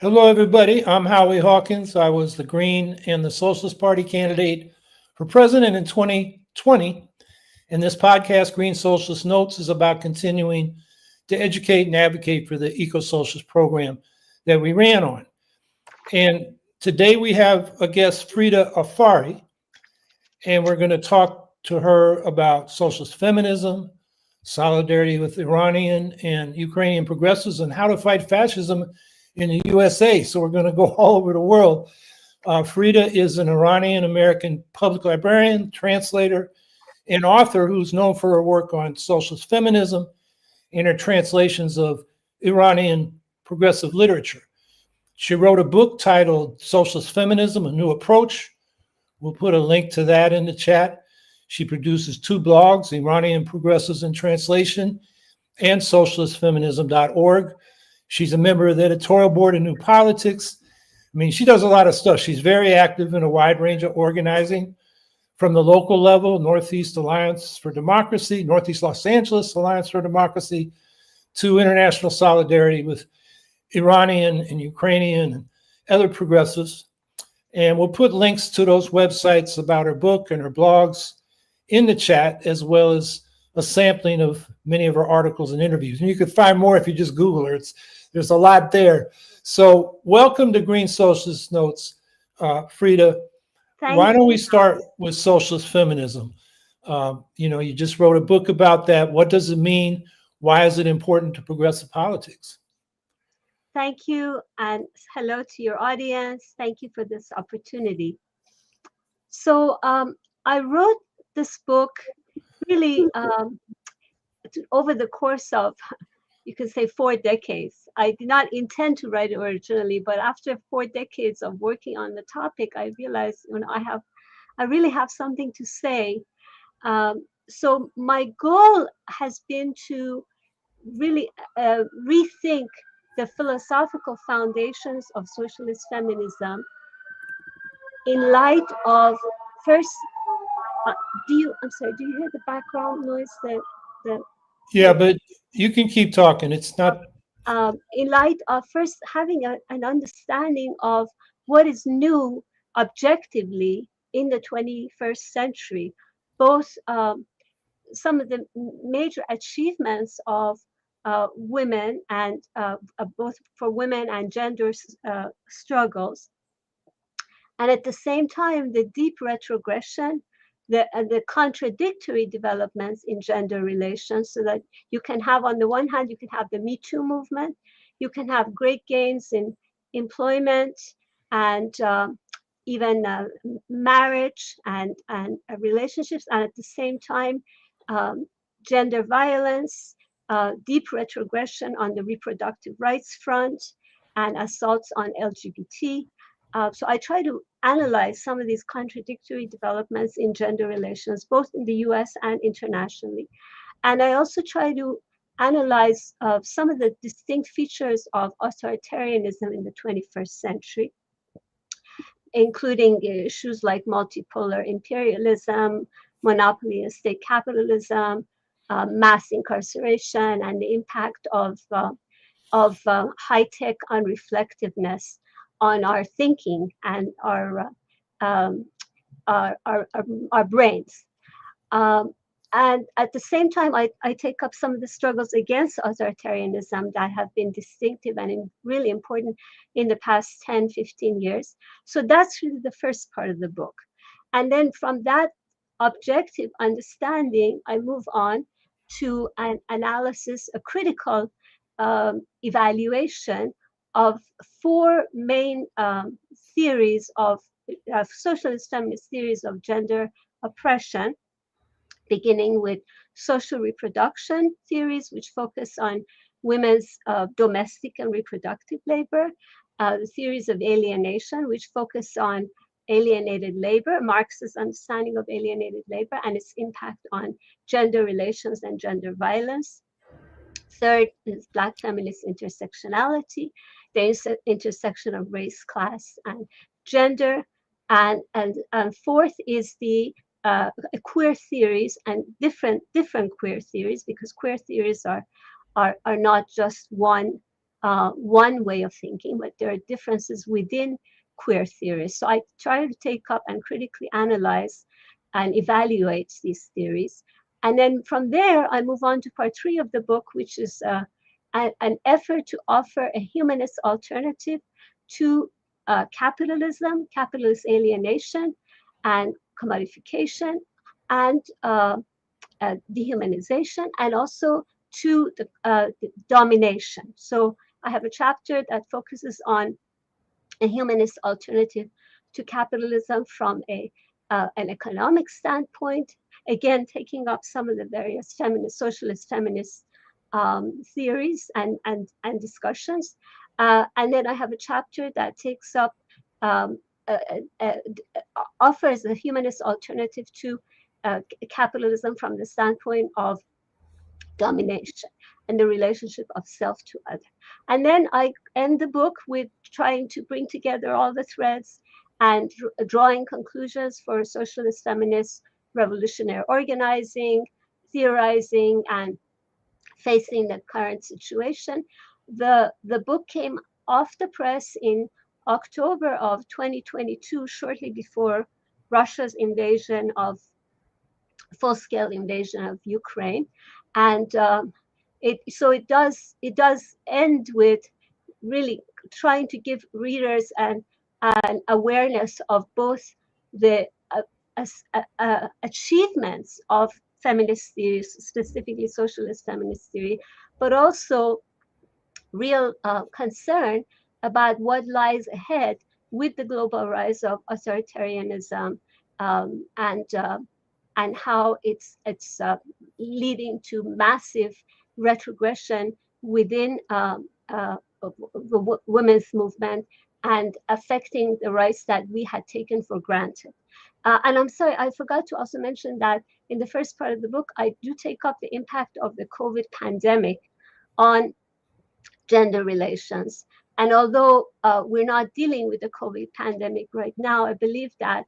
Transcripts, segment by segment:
Hello, everybody. I'm Howie Hawkins. I was the Green and the Socialist Party candidate for president in 2020. And this podcast, Green Socialist Notes, is about continuing to educate and advocate for the eco-socialist program that we ran on. And today we have a guest, Frieda Afary, and we're going to talk to her about socialist feminism, solidarity with Iranian and Ukrainian progressives, and how to fight fascism in the USA. So we're going to go all over the world. Frieda is an Iranian American public librarian, translator, and author who's known for her work on socialist feminism and her translations of Iranian progressive literature. She wrote a book titled Socialist Feminism, A New Approach. We'll put a link to that in the chat. She produces two blogs, Iranian Progressives in Translation and socialistfeminism.org. She's a member of the editorial board of New Politics. I mean, she does a lot of stuff. She's very active in a wide range of organizing, from the local level, Northeast Alliance for Democracy, Northeast Los Angeles Alliance for Democracy, to international solidarity with Iranian and Ukrainian and other progressives. And we'll put links to those websites about her book and her blogs in the chat, as well as a sampling of many of her articles and interviews. And you can find more if you just Google her. There's a lot there. So welcome to Green Socialist Notes, Frieda. Why don't we start with socialist feminism? You just wrote a book about that. What does it mean? Why is it important to progressive politics? Thank you, and hello to your audience. Thank you for this opportunity. So I wrote this book really over the course of, you could say, 4 decades. I did not intend to write it originally, but after 4 decades of working on the topic, I realized, I really have something to say. So my goal has been to really rethink the philosophical foundations of socialist feminism in light of first. Do you hear the background noise? Yeah, but you can keep talking. It's not. In light of first having an understanding of what is new objectively in the 21st century, both some of the major achievements of women and both for women and gender struggles, and at the same time the deep retrogression, the contradictory developments in gender relations, so that you can have, on the one hand, you can have the Me Too movement, you can have great gains in employment and even marriage and relationships, and at the same time gender violence, deep retrogression on the reproductive rights front, and assaults on LGBT. So I try to analyze some of these contradictory developments in gender relations, both in the US and internationally. And I also try to analyze some of the distinct features of authoritarianism in the 21st century, including issues like multipolar imperialism, monopoly and state capitalism, mass incarceration, and the impact of high-tech unreflectiveness on our thinking and our brains. And at the same time, I take up some of the struggles against authoritarianism that have been distinctive and really important in the past 10, 15 years. So that's really the first part of the book. And then from that objective understanding, I move on to an analysis, a critical evaluation of 4 main theories of socialist feminist theories of gender oppression, beginning with social reproduction theories, which focus on women's domestic and reproductive labor, the theories of alienation, which focus on alienated labor, Marxist understanding of alienated labor and its impact on gender relations and gender violence. Third is Black feminist intersectionality, the intersection of race, class, and gender. And fourth is the queer theories and different queer theories, because queer theories are not just one one way of thinking, but there are differences within queer theories. So I try to take up and critically analyze and evaluate these theories. And then from there, I move on to part 3 of the book, which is an effort to offer a humanist alternative to capitalism, capitalist alienation, and commodification, and dehumanization, and also to the domination. So I have a chapter that focuses on a humanist alternative to capitalism from an economic standpoint, again, taking up some of the various feminist, socialist feminist theories and discussions. And then I have a chapter that takes up, offers a humanist alternative to capitalism from the standpoint of domination and the relationship of self to other. And then I end the book with trying to bring together all the threads and drawing conclusions for socialist feminist revolutionary organizing, theorizing, and facing the current situation. The book came off the press in October of 2022, shortly before Russia's invasion of full-scale invasion of Ukraine, and it does end with really trying to give readers an awareness of both the achievements of feminist theories, specifically socialist feminist theory, but also real concern about what lies ahead with the global rise of authoritarianism, and how it's leading to massive retrogression within the women's movement and affecting the rights that we had taken for granted. And I'm sorry, I forgot to also mention that in the first part of the book, I do take up the impact of the COVID pandemic on gender relations. And although we're not dealing with the COVID pandemic right now, I believe that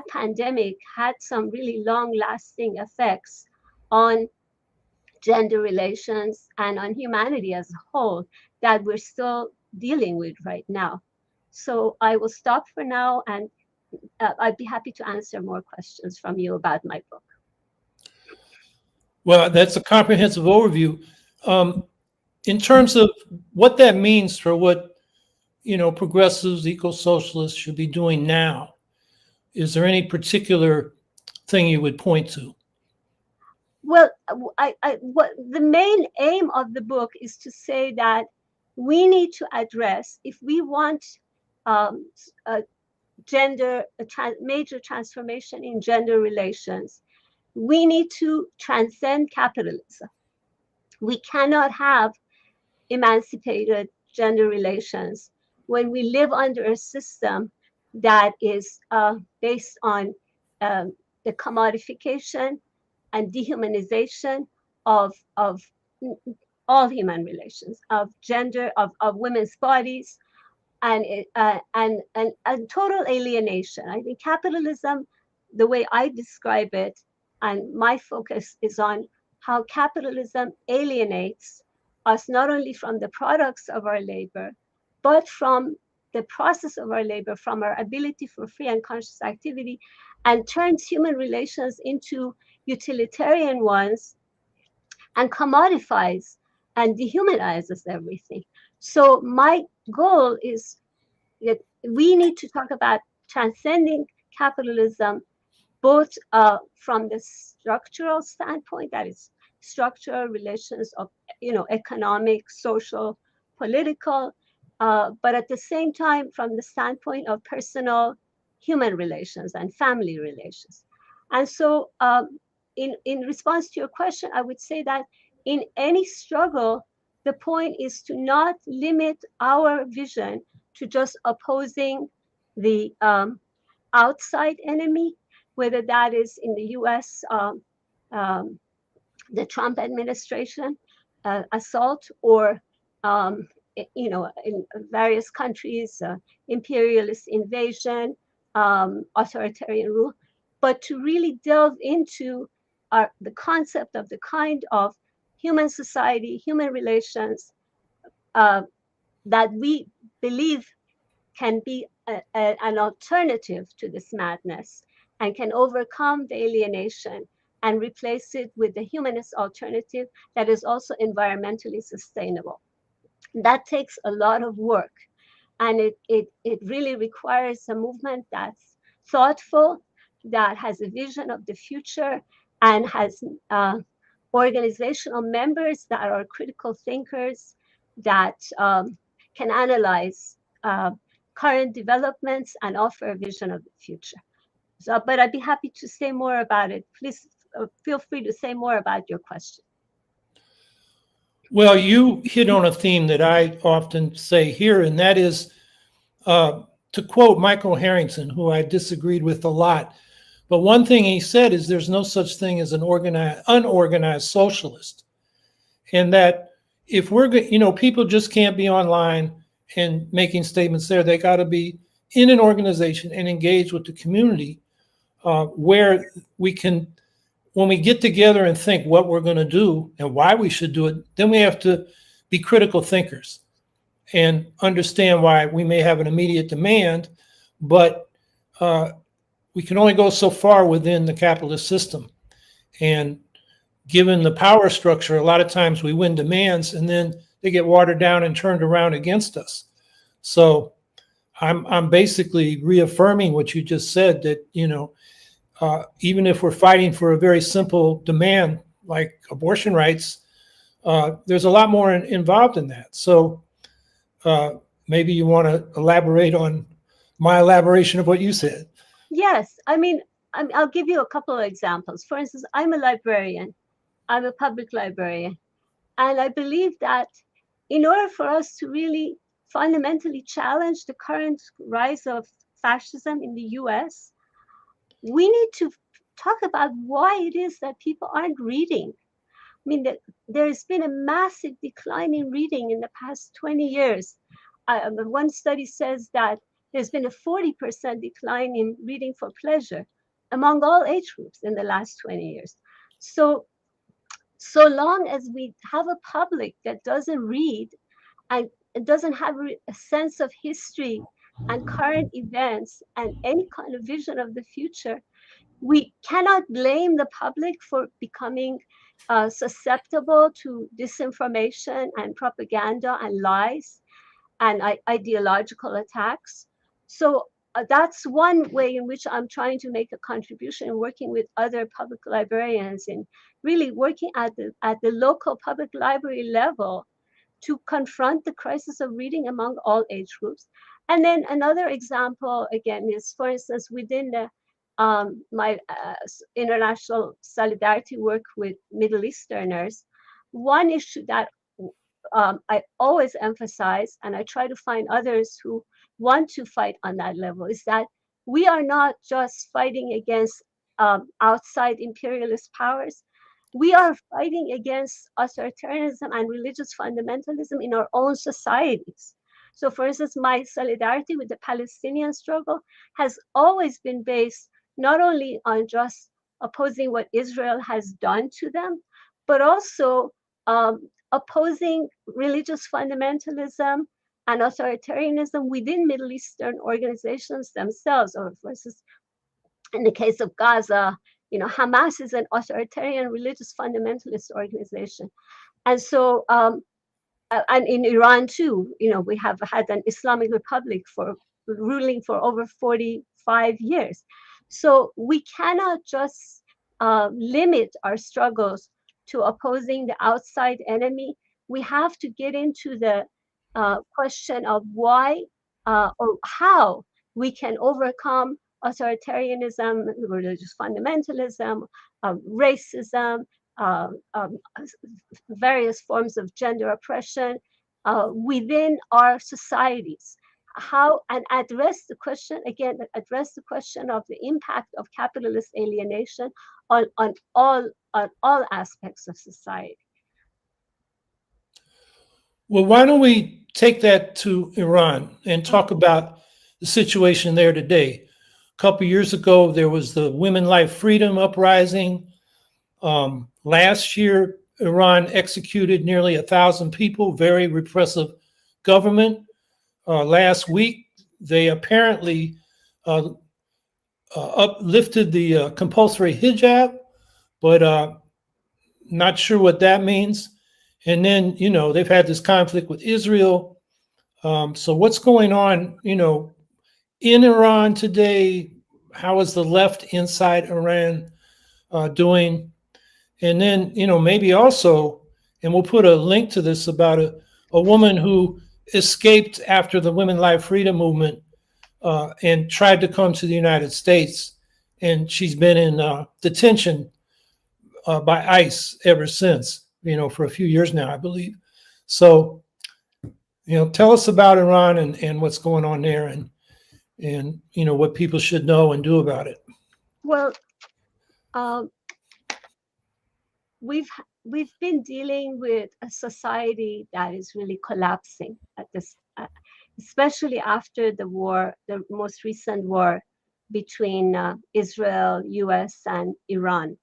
pandemic had some really long-lasting effects on gender relations and on humanity as a whole that we're still dealing with right now. So I will stop for now, and I'd be happy to answer more questions from you about my book. Well, that's a comprehensive overview. In terms of what that means for what, progressives, eco-socialists should be doing now, is there any particular thing you would point to? Well, what the main aim of the book is to say that we need to address, if we want a major transformation in gender relations, we need to transcend capitalism. We cannot have emancipated gender relations when we live under a system that is based on the commodification and dehumanization of all human relations, of gender, of women's bodies, and total alienation. I think capitalism, the way I describe it, and my focus is on how capitalism alienates us not only from the products of our labor, but from the process of our labor, from our ability for free and conscious activity, and turns human relations into utilitarian ones and commodifies and dehumanizes everything. So my goal is that we need to talk about transcending capitalism, both from the structural standpoint, that is structural relations of economic, social, political, but at the same time from the standpoint of personal human relations and family relations. And so in response to your question, I would say that in any struggle, the point is to not limit our vision to just opposing the outside enemy, whether that is in the US, the Trump administration assault, or in various countries, imperialist invasion, authoritarian rule, but to really delve into the concept of the kind of human society, human relations, that we believe can be an alternative to this madness and can overcome the alienation and replace it with the humanist alternative that is also environmentally sustainable. That takes a lot of work, and it really requires a movement that's thoughtful, that has a vision of the future, and has organizational members that are critical thinkers, that can analyze current developments and offer a vision of the future. So, but I'd be happy to say more about it. Please feel free to say more about your question. Well, you hit on a theme that I often say here, and that is, to quote Michael Harrington, who I disagreed with a lot, but one thing he said is there's no such thing as an unorganized socialist. And that if we're, people just can't be online and making statements there. They got to be in an organization and engage with the community, where we can, when we get together and think what we're going to do and why we should do it, then we have to be critical thinkers and understand why we may have an immediate demand, but we can only go so far within the capitalist system. And given the power structure, a lot of times we win demands and then they get watered down and turned around against us. So I'm basically reaffirming what you just said, that, even if we're fighting for a very simple demand like abortion rights, there's a lot more involved in that. So maybe you want to elaborate on my elaboration of what you said. Yes, I'll give you a couple of examples. For instance, I'm a librarian. I'm a public librarian. And I believe that in order for us to really fundamentally challenge the current rise of fascism in the US, we need to talk about why it is that people aren't reading. There's been a massive decline in reading in the past 20 years. One study says that there's been a 40% decline in reading for pleasure among all age groups in the last 20 years. So long as we have a public that doesn't read and doesn't have a sense of history and current events and any kind of vision of the future, we cannot blame the public for becoming susceptible to disinformation and propaganda and lies and ideological attacks. So that's one way in which I'm trying to make a contribution in working with other public librarians and really working at the local public library level to confront the crisis of reading among all age groups. And then another example, again, is, for instance, within my international solidarity work with Middle Easterners, one issue that I always emphasize, and I try to find others who want to fight on that level, is that we are not just fighting against outside imperialist powers. We are fighting against authoritarianism and religious fundamentalism in our own societies. So, for instance, my solidarity with the Palestinian struggle has always been based not only on just opposing what Israel has done to them, but also opposing religious fundamentalism and authoritarianism within Middle Eastern organizations themselves. Or, for instance, in the case of Gaza, Hamas is an authoritarian religious fundamentalist organization. And so, and in Iran too, we have had an Islamic Republic ruling for over 45 years. So we cannot just limit our struggles to opposing the outside enemy. We have to get into the question of why or how we can overcome authoritarianism, religious fundamentalism, racism, various forms of gender oppression within our societies. How, and address the question of the impact of capitalist alienation on all aspects of society. Well, why don't we take that to Iran and talk about the situation there today? A couple of years ago, there was the Women Life Freedom uprising. Last year, Iran executed nearly 1,000 people, very repressive government. Last week, they apparently uh, uplifted the compulsory hijab, but not sure what that means. And then, they've had this conflict with Israel. So what's going on, in Iran today? How is the left inside Iran doing? And then, maybe also, and we'll put a link to this about a woman who escaped after the Women Life Freedom movement and tried to come to the United States. And she's been in detention by ICE ever since, for a few years now, I believe. So, tell us about Iran and what's going on there and what people should know and do about it. Well, um, we've been dealing with a society that is really collapsing at this, especially after the war, the most recent war between Israel, U.S., and Iran.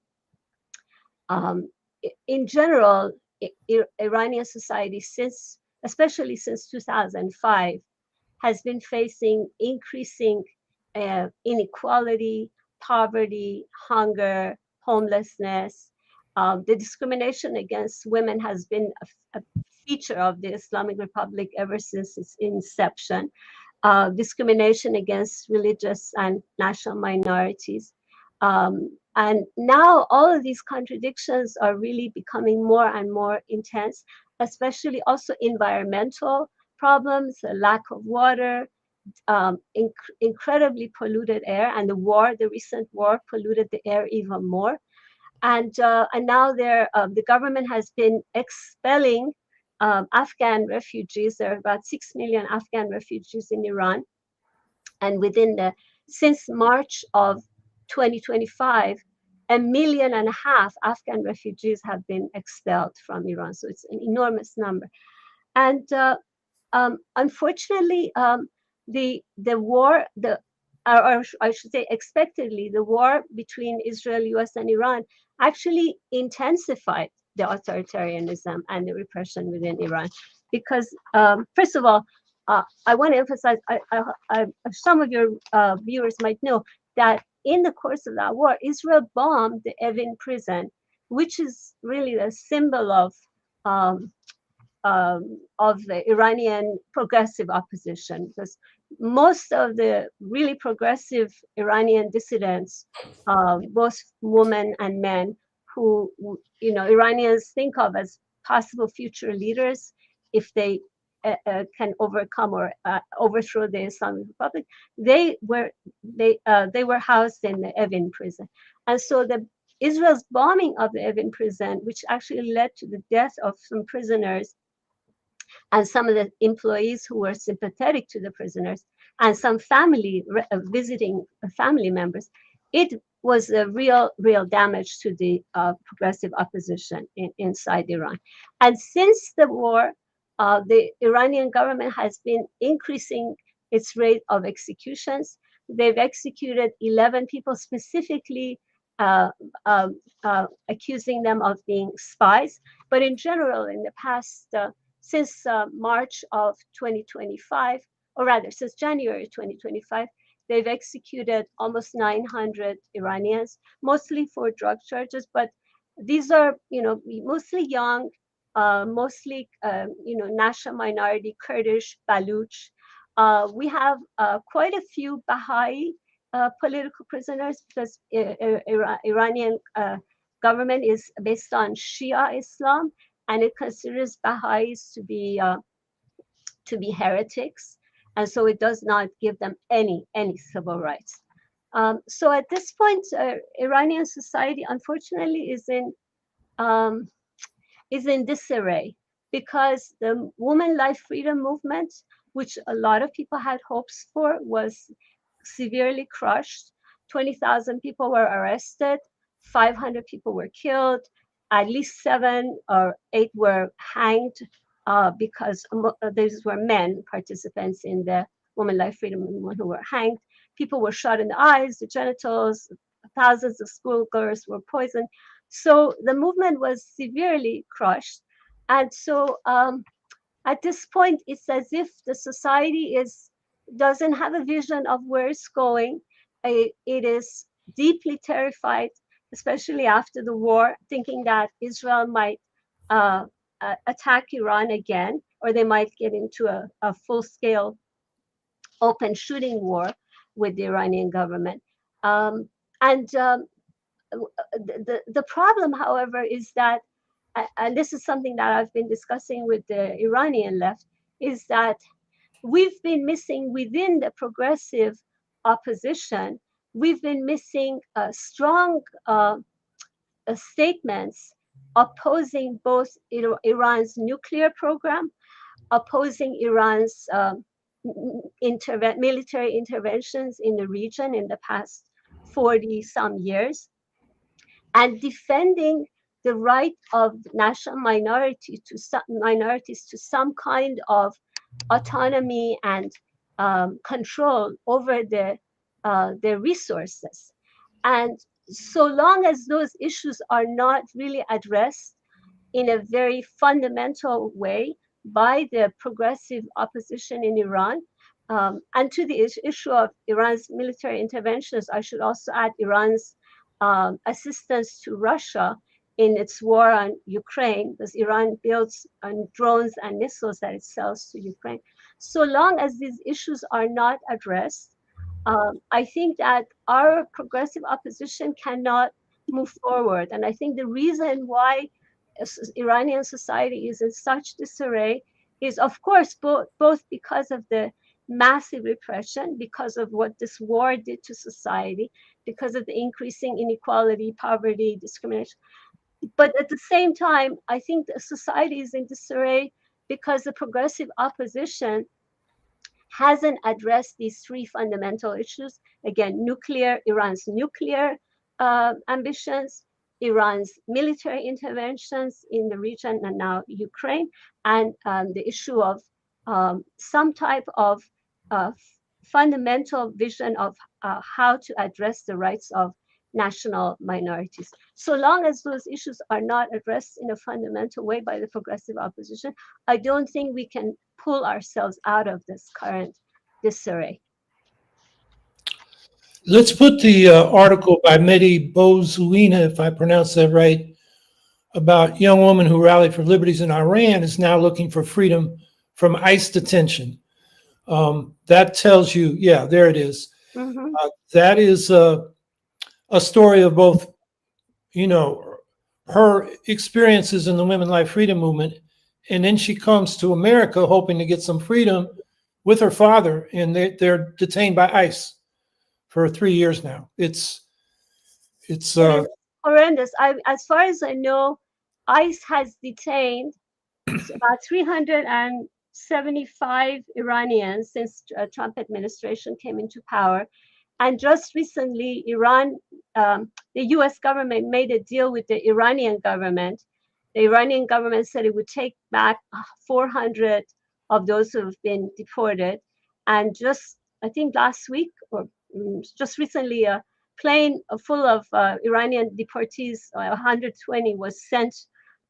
In general, Iranian society, especially since 2005, has been facing increasing inequality, poverty, hunger, homelessness. The discrimination against women has been a feature of the Islamic Republic ever since its inception. Discrimination against religious and national minorities. And now all of these contradictions are really becoming more and more intense, especially also environmental problems, a lack of water, incredibly polluted air, and the recent war polluted the air even more. And now the government has been expelling Afghan refugees. There are about 6 million Afghan refugees in Iran. And since March of 2025, 1.5 million Afghan refugees have been expelled from Iran. So it's an enormous number. And unfortunately, the war, or I should say expectedly, the war between Israel, US, and Iran actually intensified the authoritarianism and the repression within Iran. Because first of all, I want to emphasize, some of your viewers might know that in the course of that war, Israel bombed the Evin prison, which is really a symbol of the Iranian progressive opposition, because most of the really progressive Iranian dissidents, both women and men, who Iranians think of as possible future leaders if they can overcome or overthrow the Islamic Republic, they were housed in the Evin prison, and so Israel's bombing of the Evin prison, which actually led to the death of some prisoners and some of the employees who were sympathetic to the prisoners, and some visiting family members, it was a real damage to the progressive opposition inside Iran. And since the war, the Iranian government has been increasing its rate of executions. They've executed 11 people specifically, accusing them of being spies. But in general, in the past, since March of 2025, or rather since January 2025, they've executed almost 900 Iranians, mostly for drug charges. But these are, mostly young, mostly, national minority, Kurdish, Baluch. We have quite a few Baha'i political prisoners, because Iranian government is based on Shia Islam, and it considers Baha'is to be heretics, and so it does not give them any civil rights. So at this point, Iranian society, unfortunately, is in disarray, because the Women Life Freedom movement, which a lot of people had hopes for, was severely crushed. 20,000 people were arrested, 500 people were killed, at least 7 or 8 were hanged, because these were men participants in the Women Life Freedom movement who were hanged. People were shot in the eyes, the genitals, thousands of schoolgirls were poisoned. So the movement was severely crushed. And so At this point, it's as if the society doesn't have a vision of where it's going. It is deeply terrified, especially after the war, thinking that Israel might attack Iran again, or they might get into a full-scale open shooting war with the Iranian government. And the problem, however, is that, and this is something that I've been discussing with the Iranian left, is that we've been missing within the progressive opposition, we've been missing strong statements opposing both Iran's nuclear program, opposing Iran's military interventions in the region in the past 40 some years, and defending the right of national minorities to some kind of autonomy and control over their resources. And so long as those issues are not really addressed in a very fundamental way by the progressive opposition in Iran, and to the issue of Iran's military interventions, I should also add Iran's assistance to Russia in its war on Ukraine, because Iran builds drones and missiles that it sells to Ukraine. So long as these issues are not addressed, I think that our progressive opposition cannot move forward. And I think the reason why Iranian society is in such disarray is, of course, both because of the massive repression, because of what this war did to society, because of the increasing inequality, poverty, discrimination. But at the same time, I think the society is in disarray because the progressive opposition hasn't addressed these three fundamental issues. Again, Iran's nuclear ambitions, Iran's military interventions in the region, and now Ukraine, and the issue of some type of fundamental vision of how to address the rights of national minorities. So long as those issues are not addressed in a fundamental way by the progressive opposition, I don't think we can pull ourselves out of this current disarray. Let's put the article by Mehdi Bozouina, if I pronounce that right, about young woman who rallied for liberties in Iran is now looking for freedom from ICE detention. That tells you, yeah, there it is. Mm-hmm. That is a story of both, her experiences in the Women Life Freedom Movement, and then she comes to America hoping to get some freedom with her father, and they're detained by ICE for 3 years now. It's horrendous. As far as I know, ICE has detained about 375 Iranians since Trump administration came into power. And just recently, the US government made a deal with the Iranian government. The Iranian government said it would take back 400 of those who have been deported. And just, I think last week or just recently, a plane full of Iranian deportees, 120, was sent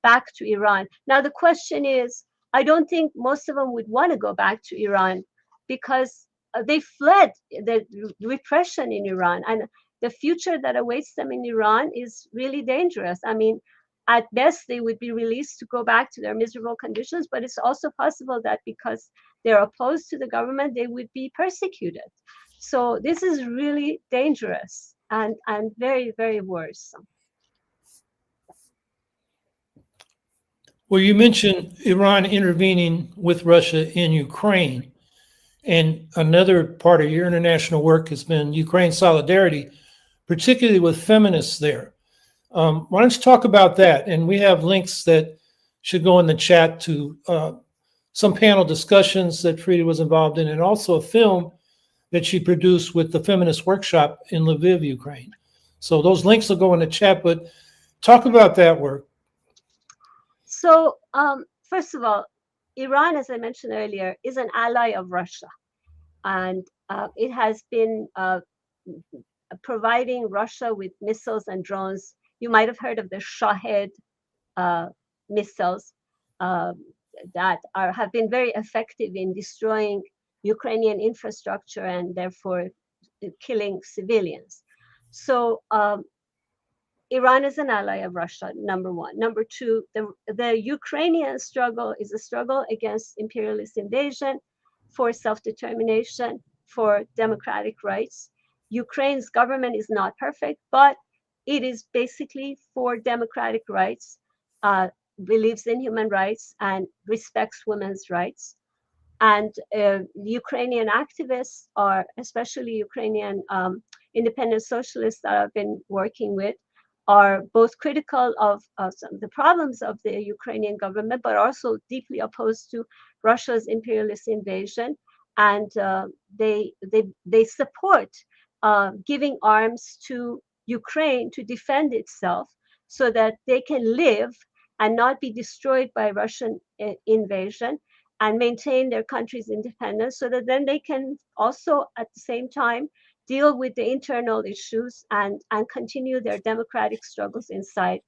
back to Iran. Now, the question is, I don't think most of them would want to go back to Iran because they fled the repression in Iran, and the future that awaits them in Iran is really dangerous. I mean, at best, they would be released to go back to their miserable conditions, but it's also possible that because they're opposed to the government, they would be persecuted. So this is really dangerous and very, very worrisome. Well, you mentioned Iran intervening with Russia in Ukraine. And another part of your international work has been Ukraine solidarity, particularly with feminists there. Why don't you talk about that? And we have links that should go in the chat to some panel discussions that Frieda was involved in, and also a film that she produced with the Feminist Workshop in Lviv, Ukraine. So those links will go in the chat, but talk about that work. So first of all, Iran, as I mentioned earlier, is an ally of Russia. And it has been providing Russia with missiles and drones. You might have heard of the Shahed missiles. that have been very effective in destroying Ukrainian infrastructure and therefore killing civilians. So Iran is an ally of Russia, number one. Number two, the Ukrainian struggle is a struggle against imperialist invasion, for self-determination, for democratic rights. Ukraine's government is not perfect, but it is basically for democratic rights, believes in human rights, and respects women's rights. And Ukrainian activists, are especially Ukrainian independent socialists that I've been working with, are both critical of some of the problems of the Ukrainian government, but also deeply opposed to Russia's imperialist invasion. And they support giving arms to Ukraine to defend itself so that they can live and not be destroyed by Russian invasion, and maintain their country's independence, so that then they can also at the same time deal with the internal issues and continue their democratic struggles inside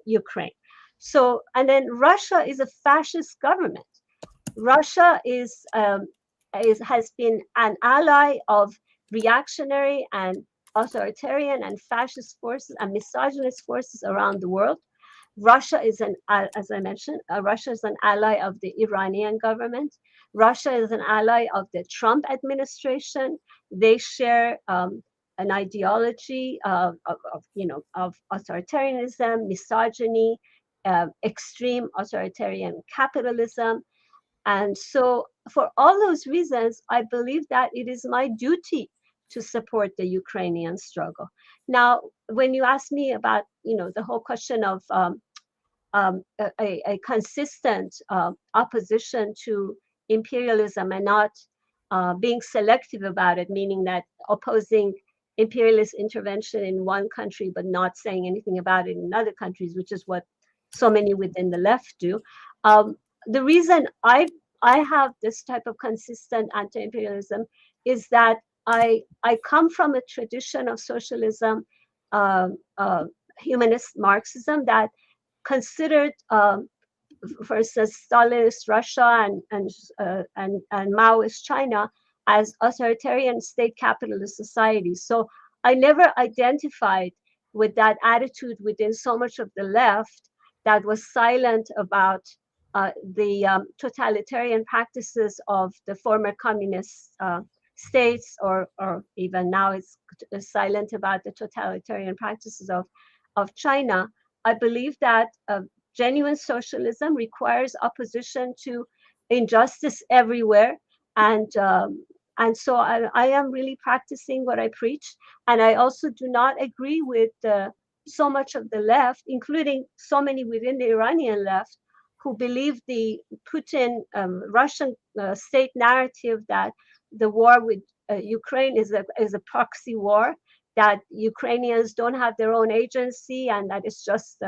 Ukraine. So, and then Russia is a fascist government. Russia has been an ally of reactionary and authoritarian and fascist forces and misogynist forces around the world. Russia is as I mentioned, Russia is an ally of the Iranian government. Russia is an ally of the Trump administration. They share an ideology of authoritarianism, misogyny, extreme authoritarian capitalism. And so for all those reasons, I believe that it is my duty to support the Ukrainian struggle. Now, when you ask me about, the whole question of a consistent opposition to imperialism and not being selective about it, meaning that opposing imperialist intervention in one country but not saying anything about it in other countries, which is what so many within the left do. The reason I have this type of consistent anti-imperialism is that I come from a tradition of socialism, humanist Marxism, that considered, for instance, Stalinist Russia and Maoist China as authoritarian state capitalist societies. So I never identified with that attitude within so much of the left that was silent about the totalitarian practices of the former communist states, or even now it's silent about the totalitarian practices of China. I believe that genuine socialism requires opposition to injustice everywhere, and so I am really practicing what I preach. And I also do not agree with so much of the left, including so many within the Iranian left, who believe the Putin Russian state narrative that the war with Ukraine is a proxy war, that Ukrainians don't have their own agency, and that it's just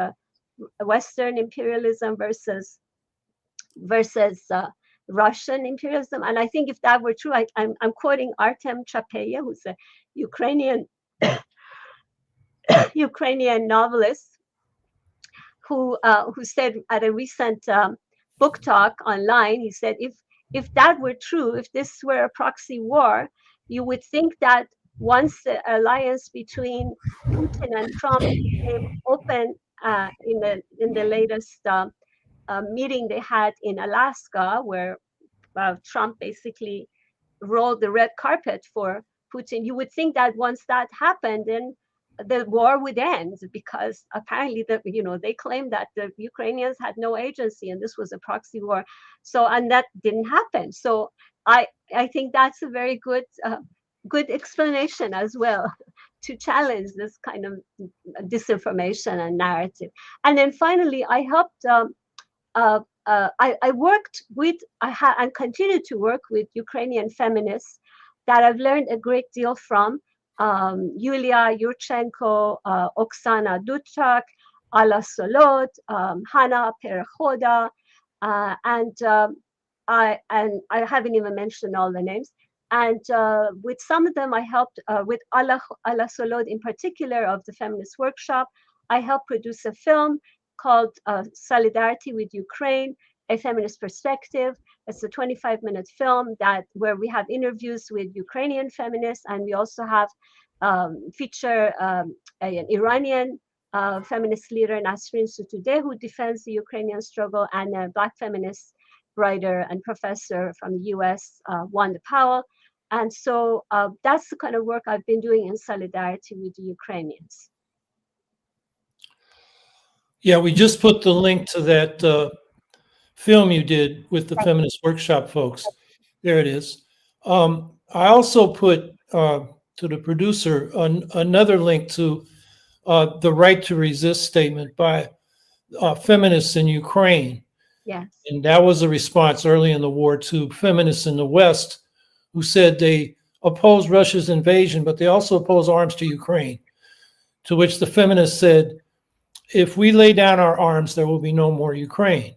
Western imperialism versus Russian imperialism. And I think if that were true, I'm quoting Artem Chapeya, who's a Ukrainian novelist, who said at a recent book talk online, he said, if that were true, if this were a proxy war, you would think that once the alliance between Putin and Trump became open in the latest meeting they had in Alaska, where Trump basically rolled the red carpet for Putin, you would think that once that happened, then the war would end, because apparently they claimed that the Ukrainians had no agency and this was a proxy war. So, and that didn't happen. So I think that's a very good explanation as well to challenge this kind of disinformation and narrative. And then finally, I helped. I worked with, and continue to work with Ukrainian feminists that I've learned a great deal from. Yulia Yurchenko, Oksana Dudchak, Alla Solod, Hannah Perechoda, and I haven't even mentioned all the names. And with some of them, I helped, with Alla Solod in particular of the Feminist Workshop, I helped produce a film called Solidarity with Ukraine, A Feminist Perspective. It's a 25-minute film where we have interviews with Ukrainian feminists, and we also have feature an Iranian feminist leader, Nasrin Sotoudeh, who defends the Ukrainian struggle, and a Black feminist writer and professor from the US, Wanda Powell. And so that's the kind of work I've been doing in solidarity with the Ukrainians. Yeah, we just put the link to that film you did with the Feminist Workshop folks. There it is. I also put to the producer another link to the Right to Resist statement by feminists in Ukraine. Yes. And that was a response early in the war to feminists in the West who said they oppose Russia's invasion, but they also oppose arms to Ukraine. To which the feminists said, if we lay down our arms, there will be no more Ukraine.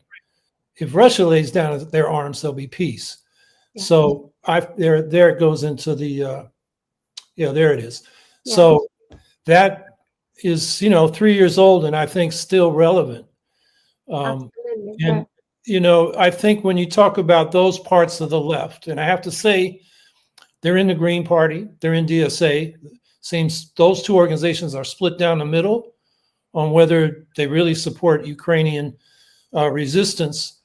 If Russia lays down their arms, there'll be peace. Yeah. So there it goes into the, there it is. Yeah. So that is, 3 years old and I think still relevant. Absolutely. And, I think when you talk about those parts of the left, and I have to say, they're in the Green Party, they're in DSA. Seems those two organizations are split down the middle on whether they really support Ukrainian resistance.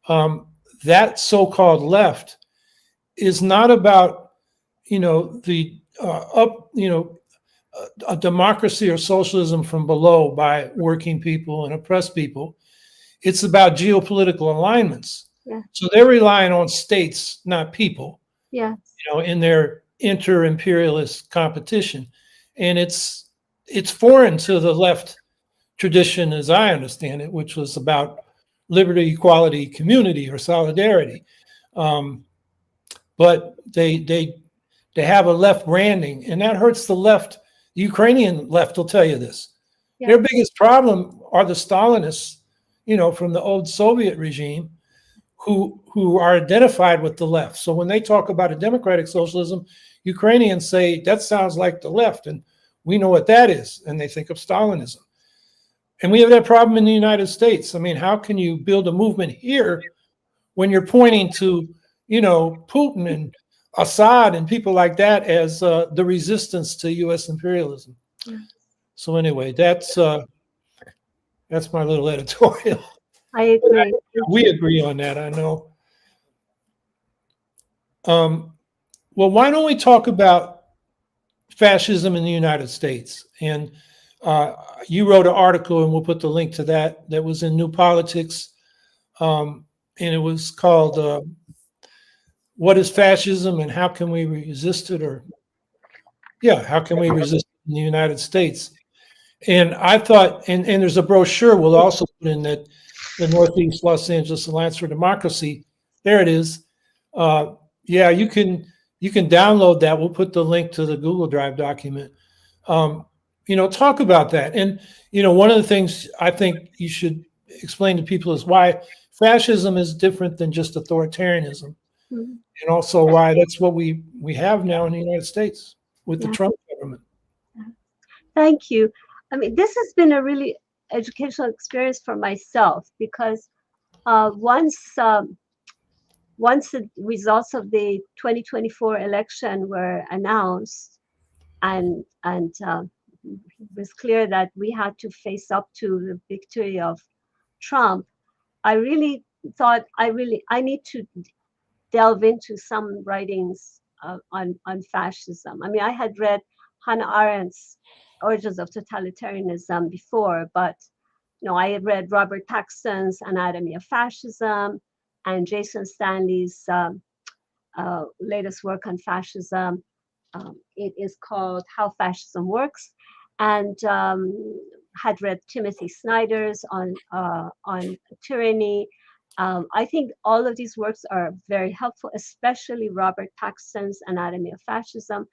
That so-called left is not about, the a democracy or socialism from below by working people and oppressed people. It's about geopolitical alignments. Yeah. So they're relying on states, not people. Yeah. In their inter-imperialist competition. And it's foreign to the left tradition, as I understand it, which was about liberty, equality, community, or solidarity. But they have a left branding, and that hurts the left. The Ukrainian left will tell you this. Yeah. Their biggest problem are the Stalinists, from the old Soviet regime, who are identified with the left. So when they talk about a democratic socialism, Ukrainians say, that sounds like the left, and we know what that is, and they think of Stalinism. And we have that problem in the United States. I mean, how can you build a movement here when you're pointing to, Putin and Assad and people like that as the resistance to U.S. imperialism? Yeah. So anyway, that's my little editorial. I agree. We agree on that, I know. Well, why don't we talk about fascism in the United States? And you wrote an article, and we'll put the link to that was in New Politics. And it was called, What is Fascism and How Can We Resist It? How can we resist it in the United States? And I thought, and there's a brochure we'll also put in that the Northeast Los Angeles Alliance for Democracy. There it is. You can download that. We'll put the link to the Google Drive document. Talk about that. And, one of the things I think you should explain to people is why fascism is different than just authoritarianism. Mm-hmm. And also why that's what we have now in the United States with the Trump government. Thank you. I mean, this has been a really educational experience for myself because once the results of the 2024 election were announced, and it was clear that we had to face up to the victory of Trump, I really thought I need to delve into some writings on fascism. I mean, I had read Hannah Arendt's Origins of Totalitarianism before, but I had read Robert Paxton's Anatomy of Fascism and Jason Stanley's latest work on fascism. It is called How Fascism Works, and had read Timothy Snyder's on tyranny. I think all of these works are very helpful, especially Robert Paxton's Anatomy of Fascism,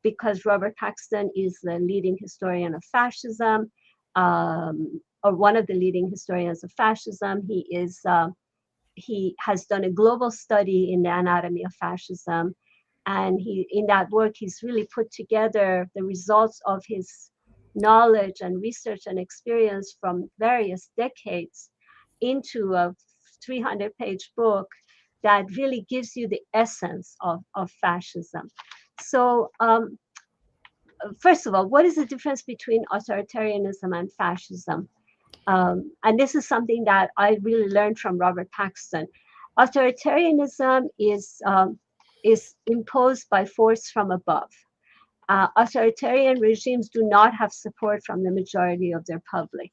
because Robert Paxton is the leading historian of fascism, or one of the leading historians of fascism. He has done a global study in the anatomy of fascism, and in that work he's really put together the results of his knowledge and research and experience from various decades into a 300-page book that really gives you the essence of fascism. So first of all, what is the difference between authoritarianism and fascism? And this is something that I really learned from Robert Paxton. Authoritarianism is imposed by force from above. Authoritarian regimes do not have support from the majority of their public.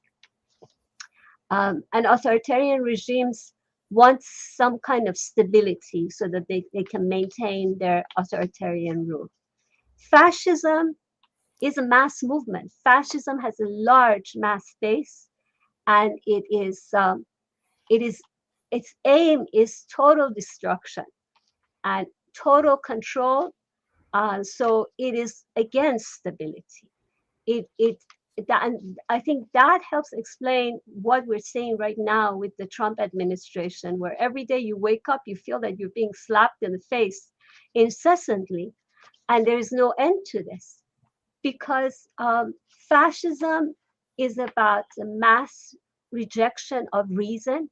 And authoritarian regimes want some kind of stability so that they can maintain their authoritarian rule. Fascism is a mass movement. Fascism has a large mass base, and its aim is total destruction and total control. So it is against stability. And I think that helps explain what we're seeing right now with the Trump administration, where every day you wake up, you feel that you're being slapped in the face incessantly, and there is no end to this, because fascism is about the mass rejection of reason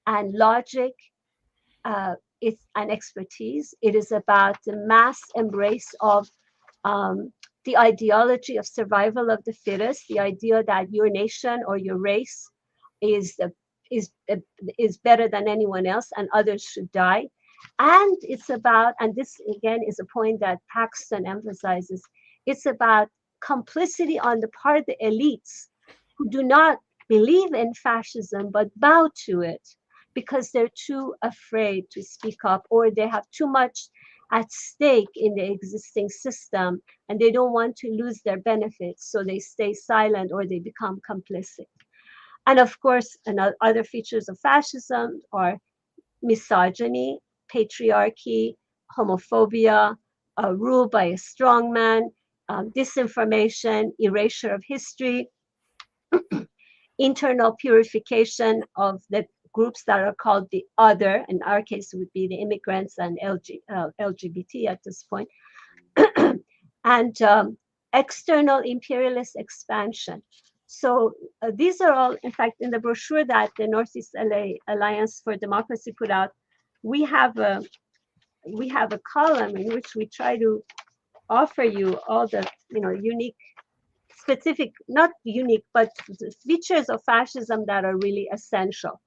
and logic, it's an expertise. It is about the mass embrace of the ideology of survival of the fittest, the idea that your nation or your race is is better than anyone else and others should die. And it's about, and this again is a point that Paxton emphasizes, it's about complicity on the part of the elites who do not believe in fascism but bow to it because they're too afraid to speak up, or they have too much at stake in the existing system and they don't want to lose their benefits, so they stay silent or they become complicit. And of course, other features of fascism are misogyny, patriarchy, homophobia, rule by a strongman, disinformation, erasure of history, internal purification of the groups that are called the other. In our case, it would be the immigrants and LGBT at this point, and external imperialist expansion. So these are all, in fact, in the brochure that the Northeast LA Alliance for Democracy put out, we have a column in which we try to offer you all the unique, specific, not unique, but features of fascism that are really essential.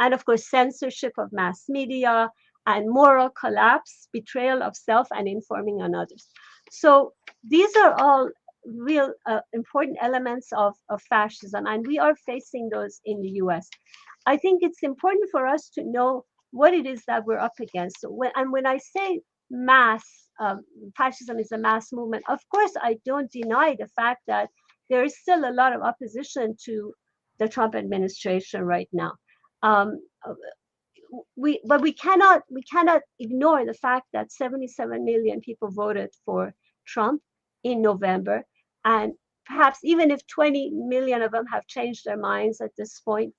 And of course, censorship of mass media and moral collapse, betrayal of self, and informing on others. So these are all real important elements of fascism, and we are facing those in the US. I think it's important for us to know what it is that we're up against. So when I say mass, fascism is a mass movement, of course, I don't deny the fact that there is still a lot of opposition to the Trump administration right now. But we cannot ignore the fact that 77 million people voted for Trump in November, and perhaps even if 20 million of them have changed their minds at this point,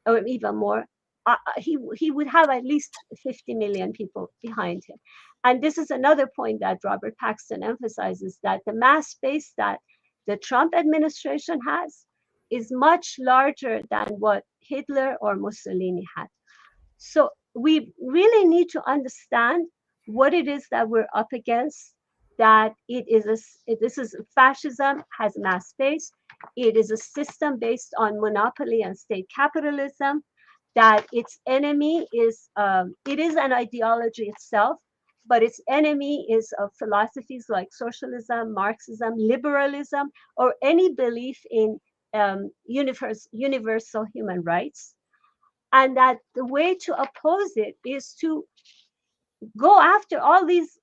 or even more, he would have at least 50 million people behind him. And this is another point that Robert Paxton emphasizes, that the mass base that the Trump administration has is much larger than what Hitler or Mussolini had. So we really need to understand what it is that we're up against, that this is fascism has mass base. It is a system based on monopoly and state capitalism, that its enemy is, it is an ideology itself, but its enemy is philosophies like socialism, Marxism, liberalism, or any belief in universal human rights. And that the way to oppose it is to go after all these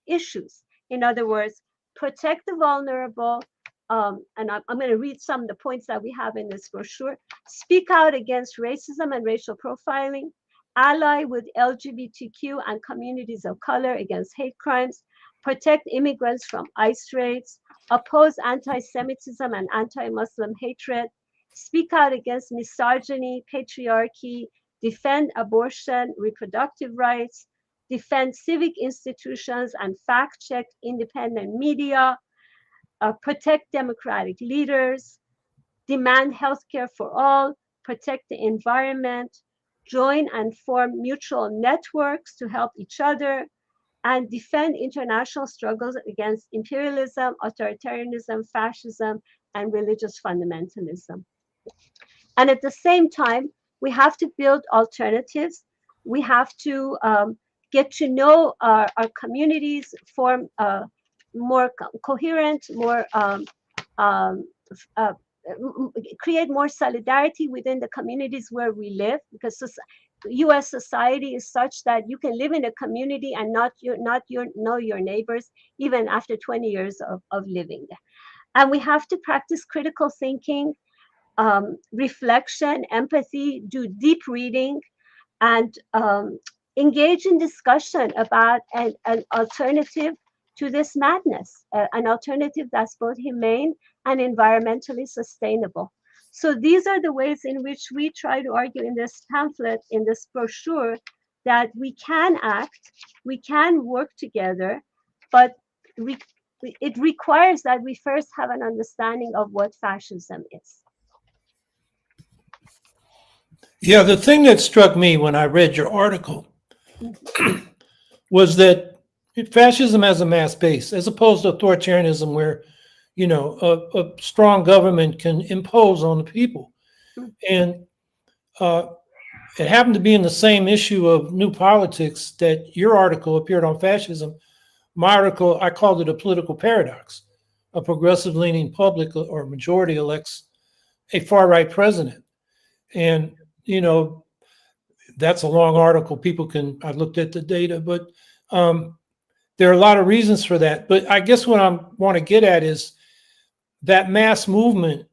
issues. In other words, protect the vulnerable. And I'm going to read some of the points that we have in this brochure. Speak out against racism and racial profiling. Ally with LGBTQ and communities of color against hate crimes. Protect immigrants from ICE raids. Oppose anti-Semitism and anti-Muslim hatred. Speak out against misogyny, patriarchy. Defend abortion, reproductive rights. Defend civic institutions and fact-check independent media. protect democratic leaders, demand healthcare for all, protect the environment, join and form mutual networks to help each other, and defend international struggles against imperialism, authoritarianism, fascism, and religious fundamentalism. And at the same time, we have to build alternatives. We have to get to know our communities, form more coherent, more uh, create more solidarity within the communities where we live, because U.S. society is such that you can live in a community and know your neighbors even after 20 years of living there. And we have to practice critical thinking, reflection, empathy, do deep reading, and engage in discussion about an alternative to this madness, an alternative that's both humane and environmentally sustainable. So these are the ways in which we try to argue in this pamphlet, in this brochure, that we can act, we can work together, but it requires that we first have an understanding of what fascism is. Yeah, the thing that struck me when I read your article was that fascism has a mass base, as opposed to authoritarianism, where a strong government can impose on the people. And it happened to be in the same issue of New Politics that your article appeared on fascism. My article, I called it a political paradox. A progressive-leaning public or majority elects a far-right president. And, that's a long article. I looked at the data, but there are a lot of reasons for that. But I guess what I want to get at is that mass movement,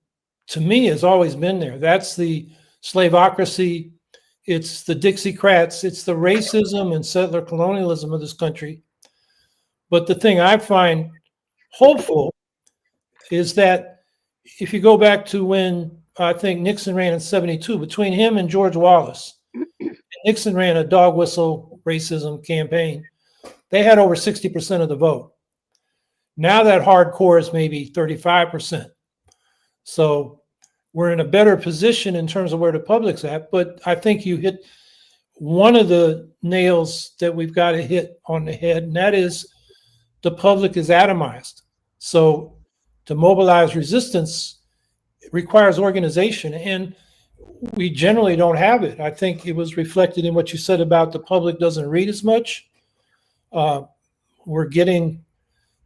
to me, has always been there. That's the slavocracy, it's the Dixiecrats, it's the racism and settler colonialism of this country. But the thing I find hopeful is that if you go back to when I think Nixon ran in 72, between him and George Wallace, Nixon ran a dog whistle racism campaign. They had over 60% of the vote. Now that hardcore is maybe 35%. So we're in a better position in terms of where the public's at, but I think you hit one of the nails that we've got to hit on the head, and that is the public is atomized. So to mobilize resistance, it requires organization, and we generally don't have it. I think it was reflected in what you said about the public doesn't read as much.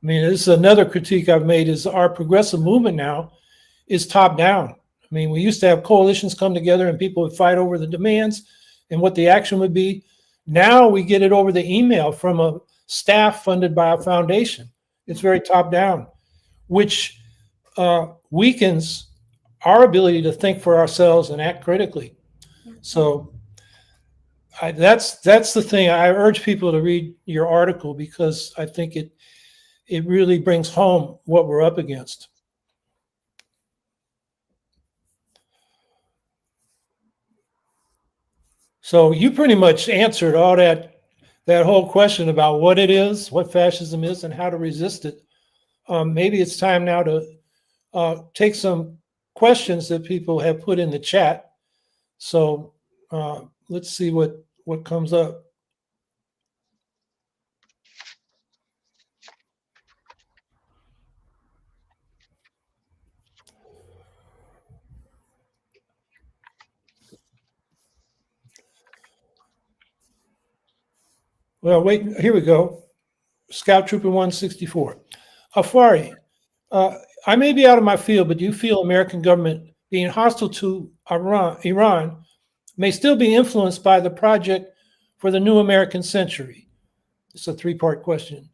This is another critique I've made, is our progressive movement now is top down. I mean, we used to have coalitions come together and people would fight over the demands and what the action would be. Now we get it over the email from a staff funded by a foundation. It's very top down, which weakens our ability to think for ourselves and act critically. So that's the thing. I urge people to read your article, because I think it really brings home what we're up against. So you pretty much answered all that whole question about what it is, what fascism is, and how to resist it. Maybe it's time now to take some questions that people have put in the chat. So let's see what comes up. Well, wait, here we go. Scout Trooper 164. Afary, I may be out of my field, but do you feel American government being hostile to Iran may still be influenced by the project for the new American century? It's a three-part question.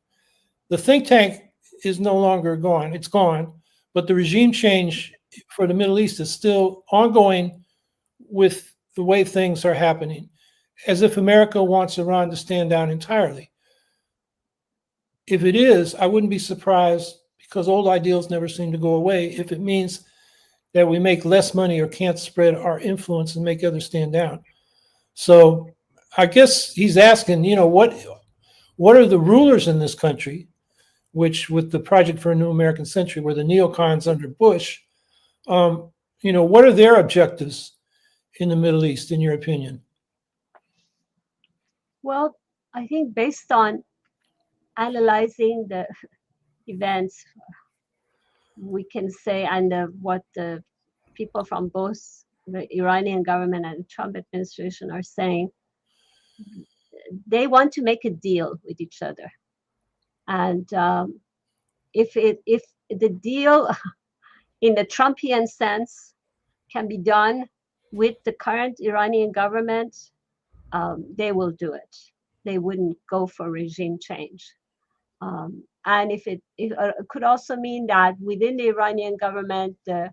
The think tank is no longer gone. It's gone, but the regime change for the Middle East is still ongoing with the way things are happening, as if America wants Iran to stand down entirely. If it is, I wouldn't be surprised, because old ideals never seem to go away, if it means that we make less money or can't spread our influence and make others stand down. So I guess he's asking, what are the rulers in this country? which with the Project for a New American Century, were the neocons under Bush. What are their objectives in the Middle East, in your opinion? Well, I think based on analyzing the events, we can say, and what the people from both the Iranian government and the Trump administration are saying, they want to make a deal with each other. And if the deal in the Trumpian sense can be done with the current Iranian government, they will do it. They wouldn't go for regime change. And if it could also mean that within the Iranian government, the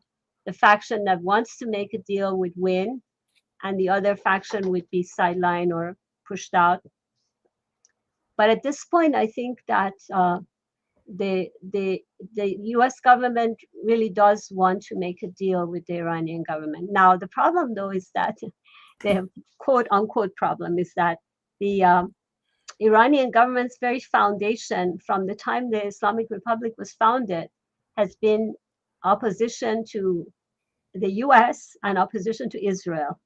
faction that wants to make a deal would win, and the other faction would be sidelined or pushed out. But at this point, I think that the U.S. government really does want to make a deal with the Iranian government. Now, the problem, though, is that the quote unquote problem is that the Iranian government's very foundation, from the time the Islamic Republic was founded, has been opposition to the U.S. and opposition to Israel.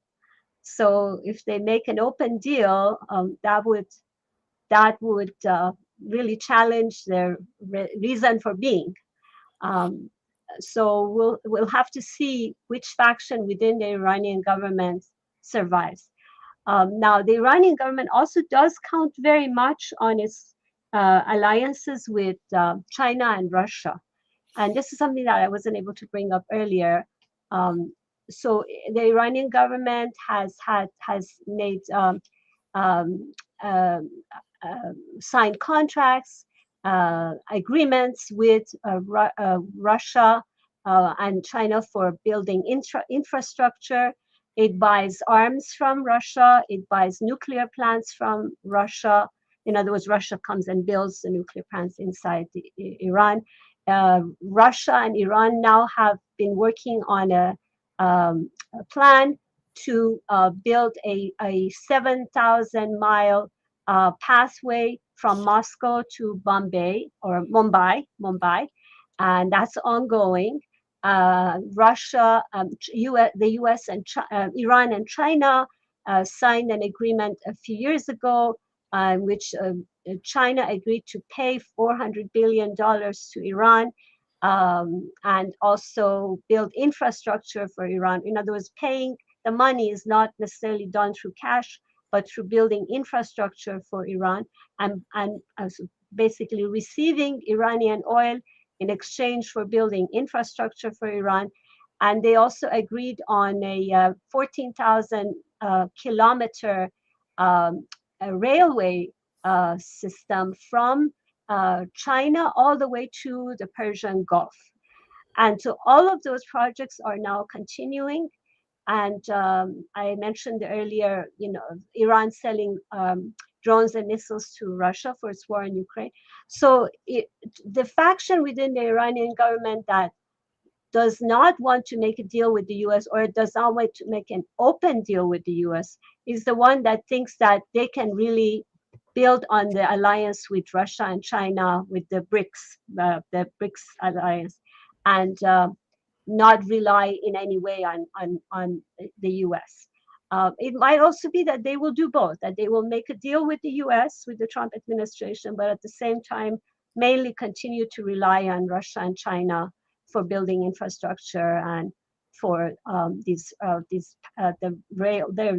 So if they make an open deal, that would really challenge their reason for being. So we'll have to see which faction within the Iranian government survives. Now, the Iranian government also does count very much on its alliances with China and Russia. And this is something that I wasn't able to bring up earlier. So the Iranian government has made signed contracts, agreements with Russia and China for building infrastructure. It buys arms from Russia. It buys nuclear plants from Russia. In other words, Russia comes and builds the nuclear plants inside Iran. Russia and Iran now have been working on a plan to build a 7,000-mile pathway from Moscow to Mumbai, and that's ongoing. Russia, the U.S. and Iran and China signed an agreement a few years ago, which China agreed to pay $400 billion to Iran and also build infrastructure for Iran. In other words, paying the money is not necessarily done through cash, but through building infrastructure for Iran and basically receiving Iranian oil in exchange for building infrastructure for Iran. And they also agreed on a 14,000 kilometer railway system from China all the way to the Persian Gulf. And so all of those projects are now continuing. And I mentioned earlier, Iran selling drones and missiles to Russia for its war in Ukraine. So the faction within the Iranian government that does not want to make a deal with the US or does not want to make an open deal with the US is the one that thinks that they can really build on the alliance with Russia and China, with the BRICS alliance, and not rely in any way on the US. It might also be that they will do both, that they will make a deal with the US, with the Trump administration, but at the same time, mainly continue to rely on Russia and China for building infrastructure and for the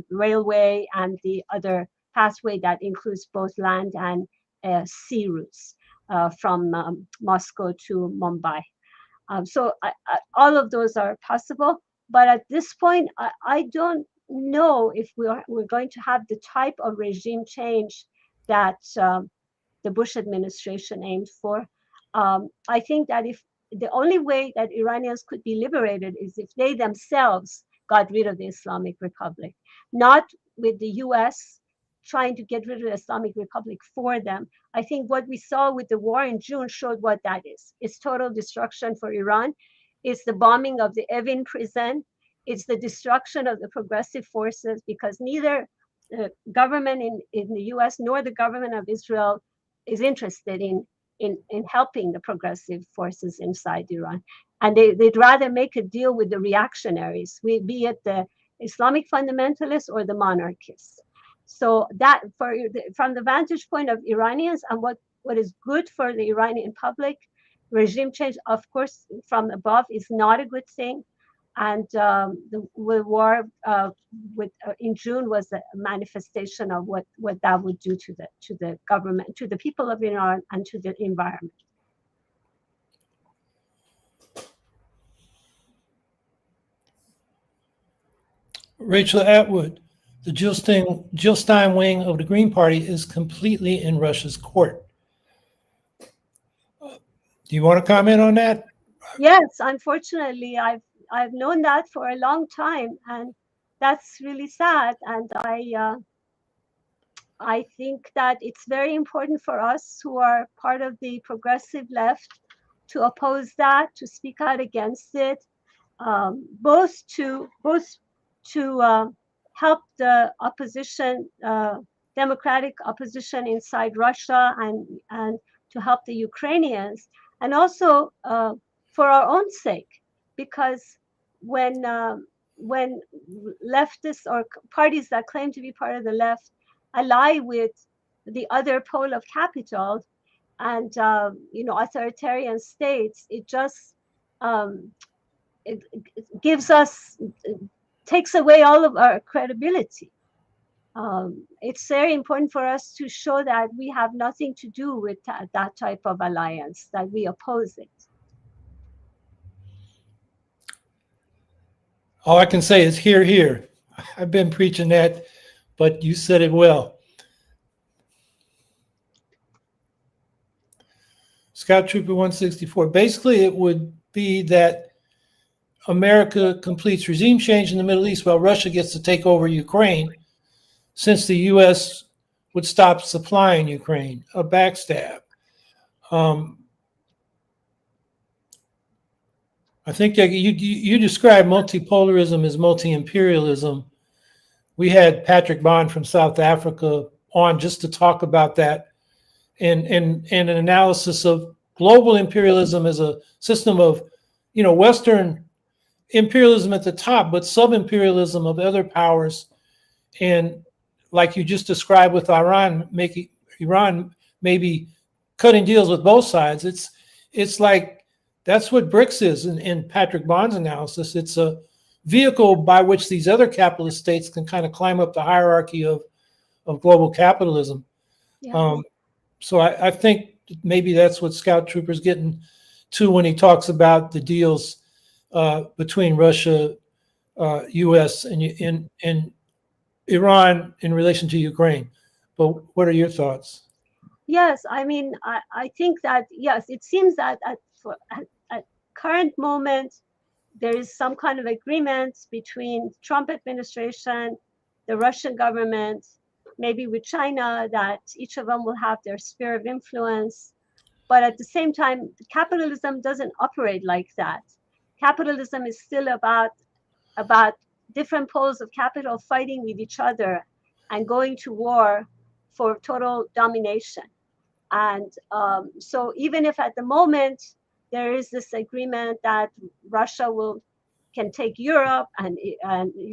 railway and the other pathway that includes both land and sea routes from Moscow to Mumbai. So all of those are possible, but at this point, I don't know if we're going to have the type of regime change that the Bush administration aimed for. I think that if the only way that Iranians could be liberated is if they themselves got rid of the Islamic Republic, not with the US trying to get rid of the Islamic Republic for them. I think what we saw with the war in June showed what that is. It's total destruction for Iran. It's the bombing of the Evin prison. It's the destruction of the progressive forces, because neither the government in the US nor the government of Israel is interested in in helping the progressive forces inside Iran. And they'd rather make a deal with the reactionaries, be it the Islamic fundamentalists or the monarchists. So that, from the vantage point of Iranians and what is good for the Iranian public, regime change, of course, from above is not a good thing. And the war in June was a manifestation of what that would do to the government, to the people of Iran, and to the environment. Rachel Atwood, the Jill Stein wing of the Green Party is completely in Russia's court. Do you want to comment on that? Yes, unfortunately, I've known that for a long time, and that's really sad. And I think that it's very important for us who are part of the progressive left to oppose that, to speak out against it, both to help the opposition, democratic opposition inside Russia, and to help the Ukrainians, and also for our own sake, because when leftists or parties that claim to be part of the left ally with the other pole of capital and authoritarian states, it just it gives us, takes away all of our credibility. It's very important for us to show that we have nothing to do with that type of alliance, that we oppose it. All I can say is hear, hear. I've been preaching that, but you said it well. Scout Trooper 164. Basically, it would be that America completes regime change in the Middle East while Russia gets to take over Ukraine, since the U.S. would stop supplying Ukraine, a backstab. I think that you described multipolarism as multi-imperialism. We had Patrick Bond from South Africa on just to talk about that, and an analysis of global imperialism as a system of, Western imperialism at the top, but sub-imperialism of other powers. And like you just described with Iran, Iran maybe cutting deals with both sides. It's like, that's what BRICS is in Patrick Bond's analysis. It's a vehicle by which these other capitalist states can kind of climb up the hierarchy of global capitalism. Yeah. So I think maybe that's what Scout Trooper's getting to when he talks about the deals between Russia, U.S. and Iran in relation to Ukraine. But what are your thoughts? Yes, I mean, I think that, yes, it seems that at current moment, there is some kind of agreement between Trump administration, the Russian government, maybe with China, that each of them will have their sphere of influence. But at the same time, capitalism doesn't operate like that. Capitalism is still about different poles of capital fighting with each other and going to war for total domination. And so even if at the moment there is this agreement that Russia can take Europe and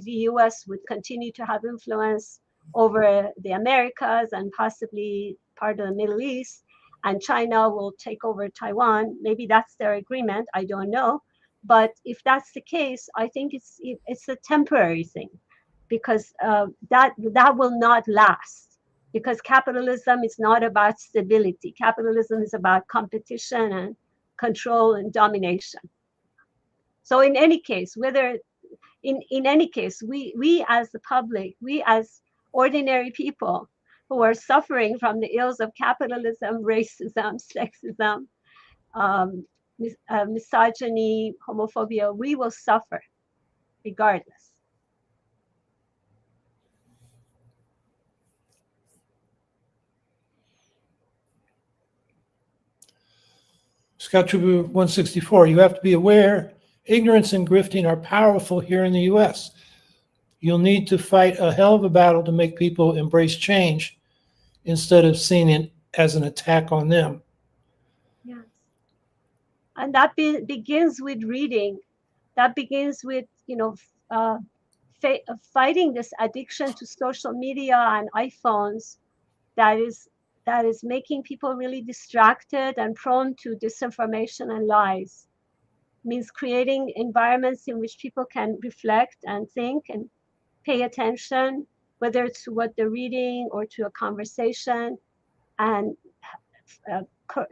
the US would continue to have influence over the Americas and possibly part of the Middle East, and China will take over Taiwan, maybe that's their agreement, I don't know. But if that's the case, I think it's a temporary thing, because that will not last, because capitalism is not about stability. Capitalism is about competition and control and domination. So in any case, we as the public, we as ordinary people who are suffering from the ills of capitalism, racism, sexism, misogyny, homophobia, we will suffer regardless. Scout Trooper 164, you have to be aware, ignorance and grifting are powerful here in the U.S. You'll need to fight a hell of a battle to make people embrace change instead of seeing it as an attack on them. And that begins with reading. That begins with, fighting this addiction to social media and iPhones that is making people really distracted and prone to disinformation and lies. Means creating environments in which people can reflect and think and pay attention, whether it's to what they're reading or to a conversation, and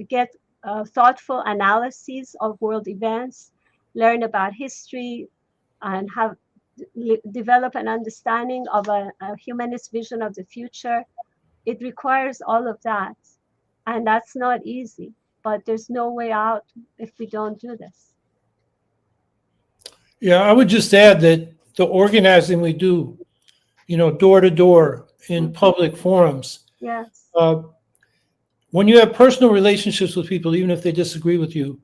get thoughtful analyses of world events, learn about history, and develop an understanding of a humanist vision of the future. It requires all of that, and that's not easy, but there's no way out if we don't do this. Yeah, I would just add that the organizing we do, door to door in public forums, Yes. when you have personal relationships with people, even if they disagree with you,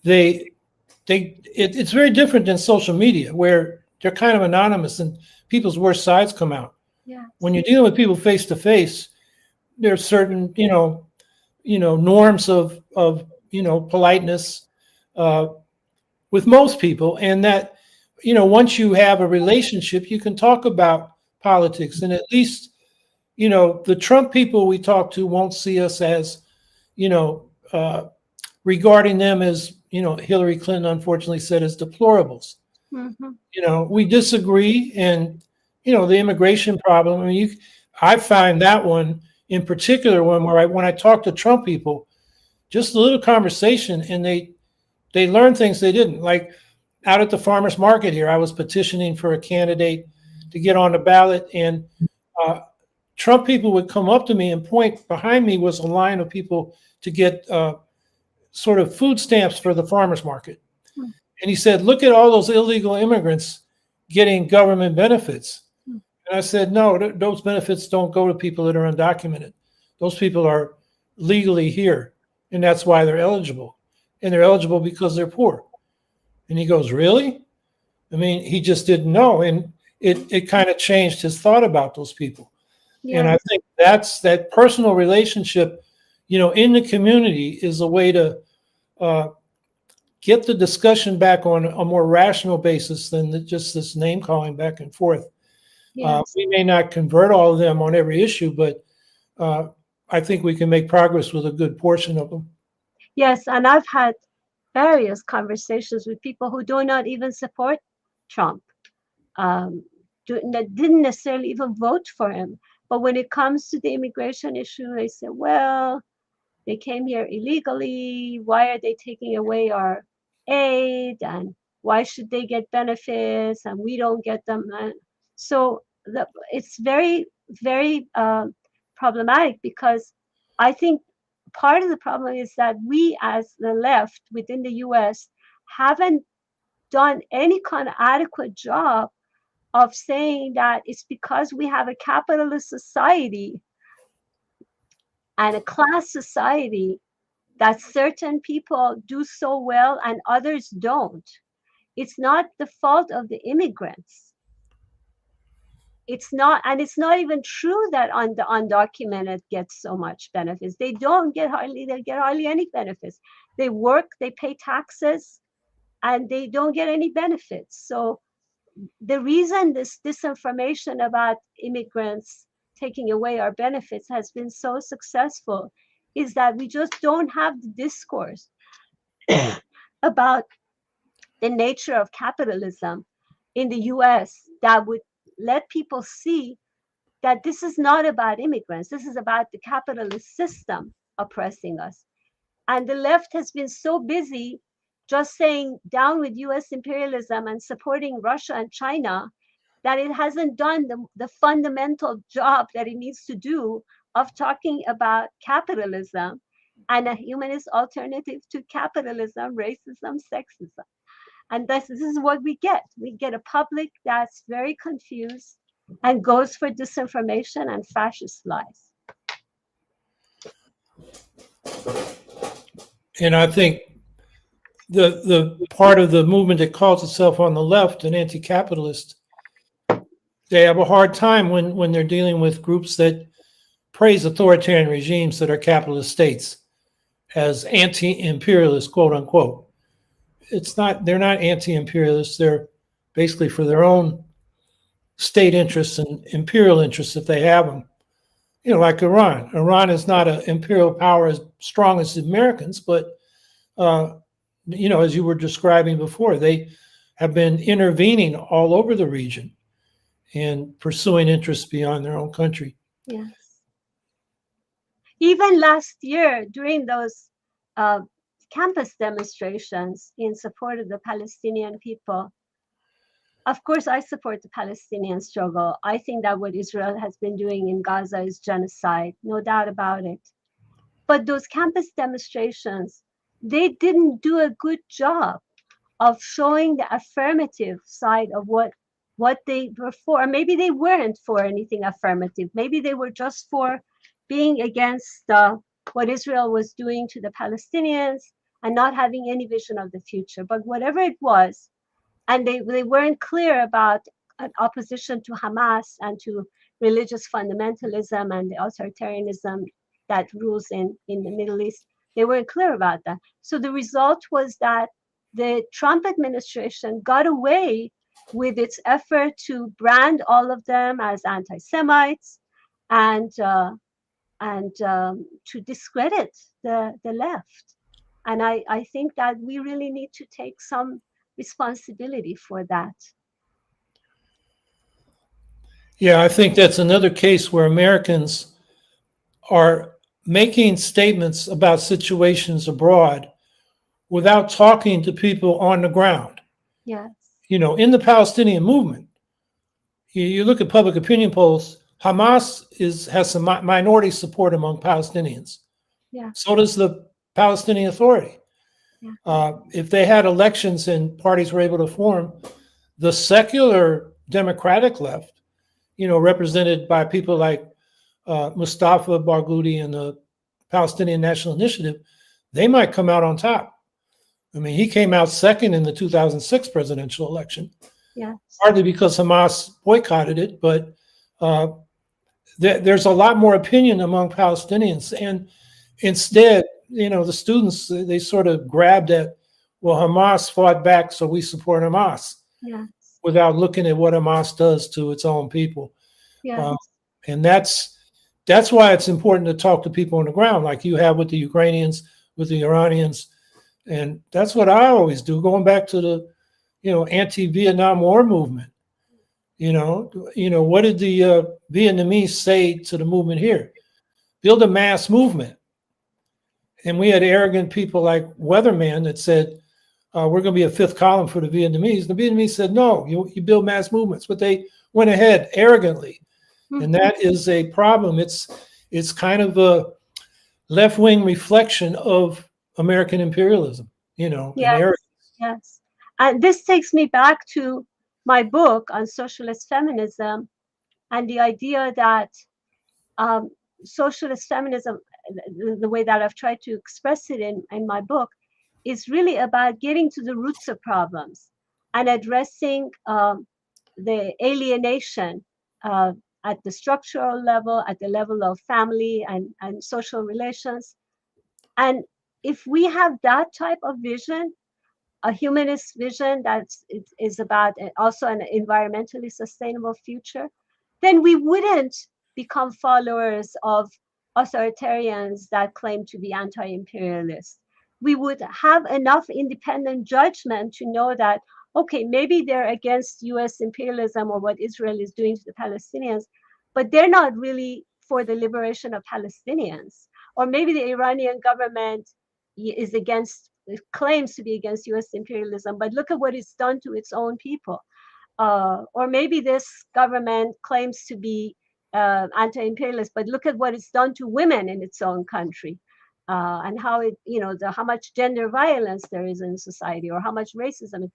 it's very different than social media, where they're kind of anonymous and people's worst sides come out. Yes. When you're dealing with people face to face, there's certain norms of politeness with most people, and that once you have a relationship, you can talk about politics, and at least the Trump people we talk to won't see us as regarding them as Hillary Clinton unfortunately said, as deplorables. Mm-hmm. We disagree, and the immigration problem. I mean, I find that one in particular when I talk to Trump people, just a little conversation, and they learn things they didn't. Like out at the farmers market here, I was petitioning for a candidate to get on the ballot, and Trump people would come up to me, and point behind me was a line of people to get sort of food stamps for the farmers market. And he said, look at all those illegal immigrants getting government benefits. And I said, no, those benefits don't go to people that are undocumented. Those people are legally here, and that's why they're eligible. And they're eligible because they're poor. And he goes, really? I mean, he just didn't know. And it kind of changed his thought about those people. Yes. And I think that personal relationship, in the community is a way to get the discussion back on a more rational basis than just this name calling back and forth. Yes. We may not convert all of them on every issue, but I think we can make progress with a good portion of them. Yes, and I've had various conversations with people who do not even support Trump, that didn't necessarily even vote for him. But when it comes to the immigration issue, they say, well, they came here illegally. Why are they taking away our aid? And why should they get benefits and we don't get them? So it's very, very problematic, because I think part of the problem is that we as the left within the US haven't done any kind of adequate job of saying that it's because we have a capitalist society and a class society that certain people do so well and others don't. It's not the fault of the immigrants. It's not, and it's not even true that the undocumented get so much benefits. They get hardly any benefits. They work, they pay taxes, and they don't get any benefits. So the reason this disinformation about immigrants taking away our benefits has been so successful is that we just don't have the discourse about the nature of capitalism in the US that would let people see that this is not about immigrants. This is about the capitalist system oppressing us. And the left has been so busy just saying down with US imperialism and supporting Russia and China that it hasn't done the fundamental job that it needs to do of talking about capitalism and a humanist alternative to capitalism, racism, sexism. And this is what we get. We get a public that's very confused and goes for disinformation and fascist lies. And I think the part of the movement that calls itself on the left an anti-capitalist, they have a hard time when they're dealing with groups that praise authoritarian regimes that are capitalist states. as anti-imperialist, quote unquote. It's not, they're not anti-imperialists. They're basically for their own state interests and imperial interests if they have them. You know, like Iran. Iran is not an imperial power as strong as the Americans, but you know, as you were describing before, they have been intervening all over the region and pursuing interests beyond their own country. Yes. Even last year, during those uh, campus demonstrations in support of the Palestinian people, of course, I support the Palestinian struggle. I think that what Israel has been doing in Gaza is genocide, no doubt about it. But those campus demonstrations, they didn't do a good job of showing the affirmative side of what they were for. Or maybe they weren't for anything affirmative. Maybe they were just for being against what Israel was doing to the Palestinians and not having any vision of the future. But whatever it was, and they weren't clear about an opposition to Hamas and to religious fundamentalism and the authoritarianism that rules in the Middle East. They weren't clear about that. So the result was that the Trump administration got away with its effort to brand all of them as anti-Semites and to discredit the left. And I think that we really need to take some responsibility for that. Yeah, I think that's another case where Americans are making statements about situations abroad without talking to people on the ground. Yes. You know, in the Palestinian movement, you look at public opinion polls, Hamas has some minority support among Palestinians. Yeah. So does the Palestinian Authority. Yeah. If they had elections and parties were able to form, the secular democratic left, you know, represented by people like Mustafa Barghouti and the Palestinian National Initiative, they might come out on top. I mean, he came out second in the 2006 presidential election. Yeah. Partly because Hamas boycotted it, but there's a lot more opinion among Palestinians. And instead, you know, the students, they sort of grabbed at, well, Hamas fought back, so we support Hamas. Yes. Without looking at what Hamas does to its own people. Yes. And that's why it's important to talk to people on the ground, like you have with the Ukrainians, with the Iranians. And that's what I always do, going back to the, you know, anti-Vietnam War movement. You know, what did the Vietnamese say to the movement here? Build a mass movement. And we had arrogant people like Weatherman that said, we're going to be a fifth column for the Vietnamese. The Vietnamese said, no, you build mass movements. But they went ahead arrogantly. Mm-hmm. And that is a problem. It's kind of a left-wing reflection of American imperialism, you know. Yes, and arrogance. Yes. And this takes me back to my book on socialist feminism and the idea that socialist feminism, the way that I've tried to express it in my book, is really about getting to the roots of problems and addressing the alienation at the structural level, at the level of family and social relations. And if we have that type of vision, a humanist vision that is about also an environmentally sustainable future, then we wouldn't become followers of authoritarians that claim to be anti-imperialist. We would have enough independent judgment to know that, okay, maybe they're against US imperialism or what Israel is doing to the Palestinians, but they're not really for the liberation of Palestinians. Or maybe the Iranian government is against, claims to be against US imperialism, but look at what it's done to its own people. Or maybe this government claims to be anti-imperialist, but look at what it's done to women in its own country. And how it, how much gender violence there is in society, or how much racism.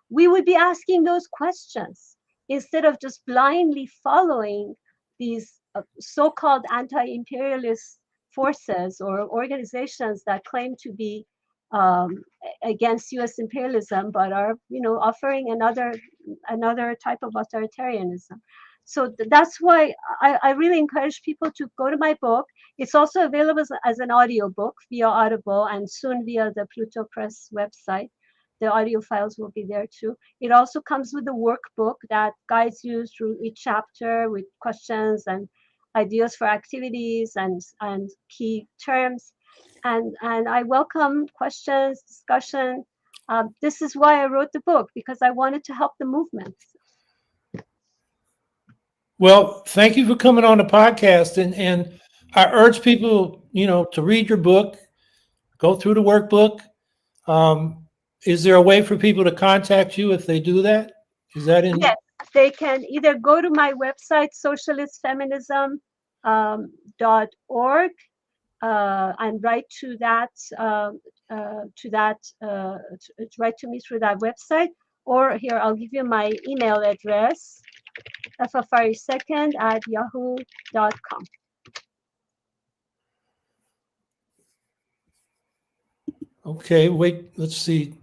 We would be asking those questions instead of just blindly following these so-called anti-imperialist forces or organizations that claim to be against U.S. imperialism, but are, offering another type of authoritarianism. So that's why I really encourage people to go to my book. It's also available as an audiobook via Audible and soon via the Pluto Press website. The audio files will be there too. It also comes with a workbook that guides you through each chapter with questions and ideas for activities and key terms. And I welcome questions, discussion. This is why I wrote the book, because I wanted to help the movement. Well, thank you for coming on the podcast. And I urge people, to read your book, go through the workbook. Is there a way for people to contact you if they do that? Is that in? Yes, they can either go to my website, socialistfeminism.org, and write to that, write to me through that website. Or here, I'll give you my email address, afary2nd@yahoo.com. Okay, wait, let's see.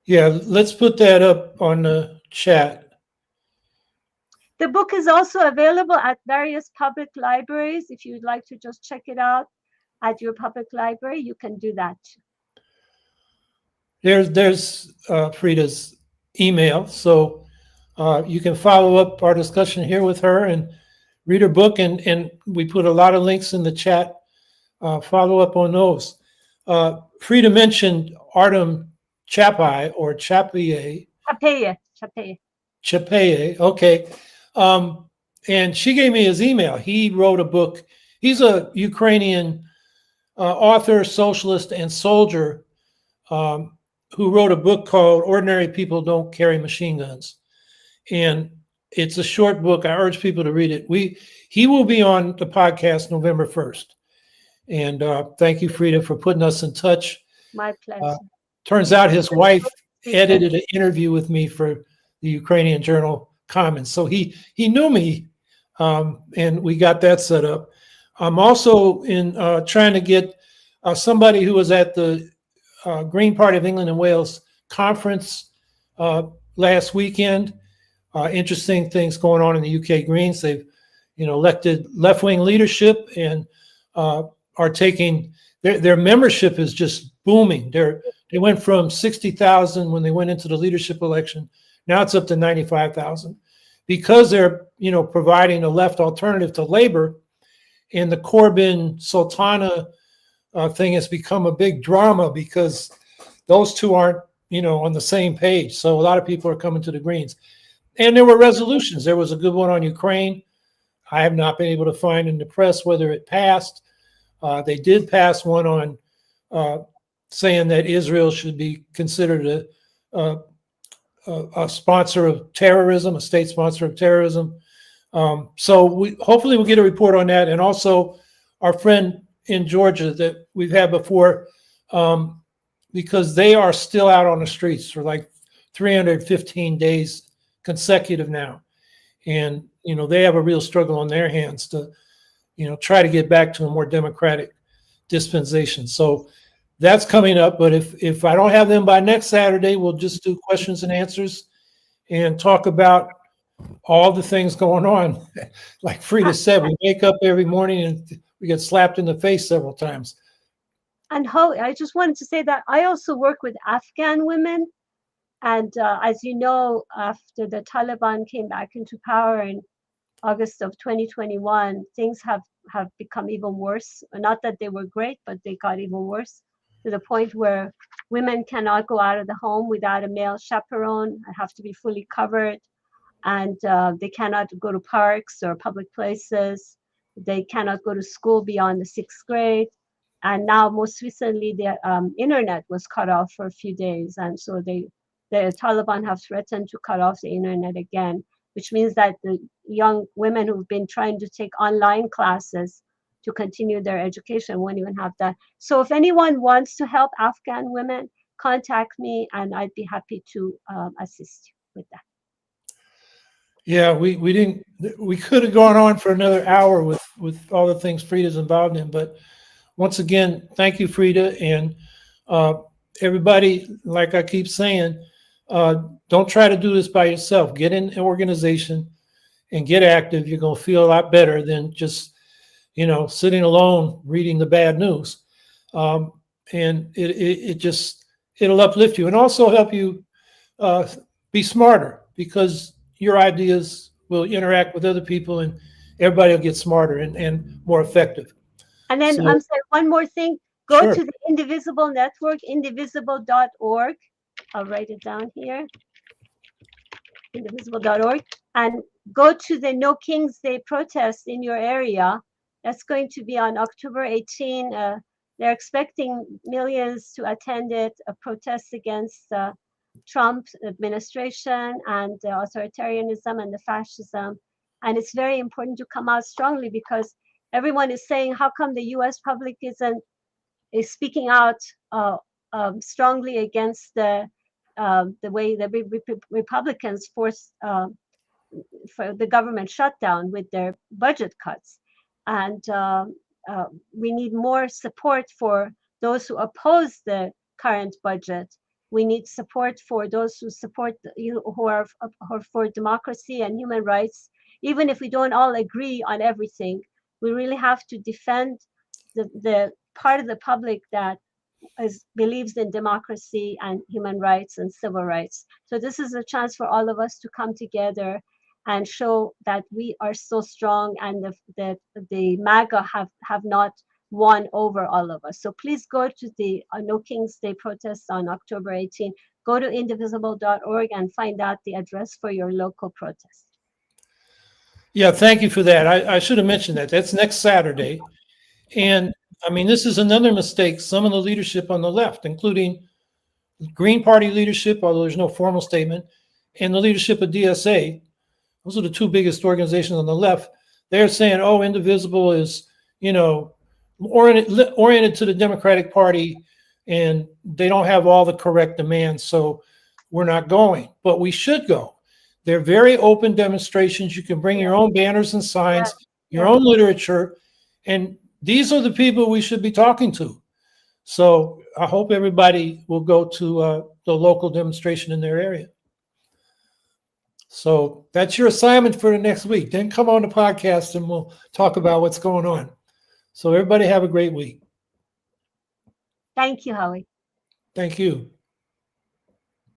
Yeah, let's put that up on the chat. The book is also available at various public libraries. If you'd like to just check it out at your public library, you can do that. There's Frieda's email, so you can follow up our discussion here with her and read her book, and we put a lot of links in the chat. Follow up on those. Frieda mentioned Artem Chapai or Chapaye. Chapaye, okay. And she gave me his email. He wrote a book. He's a Ukrainian author, socialist, and soldier who wrote a book called Ordinary People Don't Carry Machine Guns. And it's a short book. I urge people to read it. He will be on the podcast November 1st. And thank you, Frieda, for putting us in touch. My pleasure. Turns out his wife edited an interview with me for the Ukrainian journal Commons. So he knew me, and we got that set up. I'm also in trying to get somebody who was at the Green Party of England and Wales conference last weekend. Interesting things going on in the UK Greens. They've, elected left-wing leadership and are taking their membership is just booming. They went from 60,000 when they went into the leadership election. Now it's up to 95,000 because they're, providing a left alternative to Labor, and the Corbyn Sultana thing has become a big drama because those two aren't, on the same page. So a lot of people are coming to the Greens. And there were resolutions. There was a good one on Ukraine. I have not been able to find in the press whether it passed. They did pass one on saying that Israel should be considered a sponsor of terrorism, a state sponsor of terrorism. So hopefully we'll get a report on that. And also our friend in Georgia that we've had before, because they are still out on the streets for like 315 days consecutive now. And, they have a real struggle on their hands to, try to get back to a more democratic dispensation. So that's coming up. But if I don't have them by next Saturday, we'll just do questions and answers and talk about all the things going on. Like Frieda said, we wake up every morning and we get slapped in the face several times. And Howie, I just wanted to say that I also work with Afghan women. And as you know, after the Taliban came back into power in August of 2021, things have become even worse. Not that they were great, but they got even worse to the point where women cannot go out of the home without a male chaperone. I have to be fully covered. And they cannot go to parks or public places. They cannot go to school beyond the 6th grade. And now, most recently, the internet was cut off for a few days. And so the Taliban have threatened to cut off the internet again, which means that the young women who've been trying to take online classes to continue their education won't even have that. So if anyone wants to help Afghan women, contact me and I'd be happy to assist you with that. Yeah, we could have gone on for another hour with all the things Frieda's involved in, but once again, thank you, Frieda, and everybody, like I keep saying, Don't try to do this by yourself. Get in an organization and get active. You're going to feel a lot better than just, sitting alone reading the bad news. And it'll uplift you and also help you be smarter, because your ideas will interact with other people and everybody will get smarter and more effective. And then So- I'm sorry, one more thing. Go Sure. to the Indivisible Network, indivisible.org. I'll write it down here. Indivisible.org. And go to the No Kings Day protest in your area. That's going to be on October 18. They're expecting millions to attend it, a protest against Trump's administration and the authoritarianism and the fascism. And it's very important to come out strongly, because everyone is saying, how come the US public is speaking out strongly against the way the Republicans forced for the government shutdown with their budget cuts. And we need more support for those who oppose the current budget. We need support for those who support, who are for democracy and human rights. Even if we don't all agree on everything, we really have to defend the part of the public that believes in democracy and human rights and civil rights. So this is a chance for all of us to come together and show that we are so strong, and the MAGA have not won over all of us. So please go to the No Kings Day protests on October 18. Go to indivisible.org and find out the address for your local protest. Yeah, thank you for that. I should have mentioned that. That's next Saturday. And I mean, this is another mistake some of the leadership on the left, including Green Party leadership, although there's no formal statement, and the leadership of DSA. Those are the two biggest organizations on the left. They're saying, oh, Indivisible is, oriented to the Democratic Party, and they don't have all the correct demands, so we're not going. But we should go. They're very open demonstrations. You can bring your own banners and signs, your own literature, and these are the people we should be talking to. So I hope everybody will go to the local demonstration in their area. So that's your assignment for the next week. Then come on the podcast and we'll talk about what's going on. So everybody have a great week. Thank you, Howie. Thank you.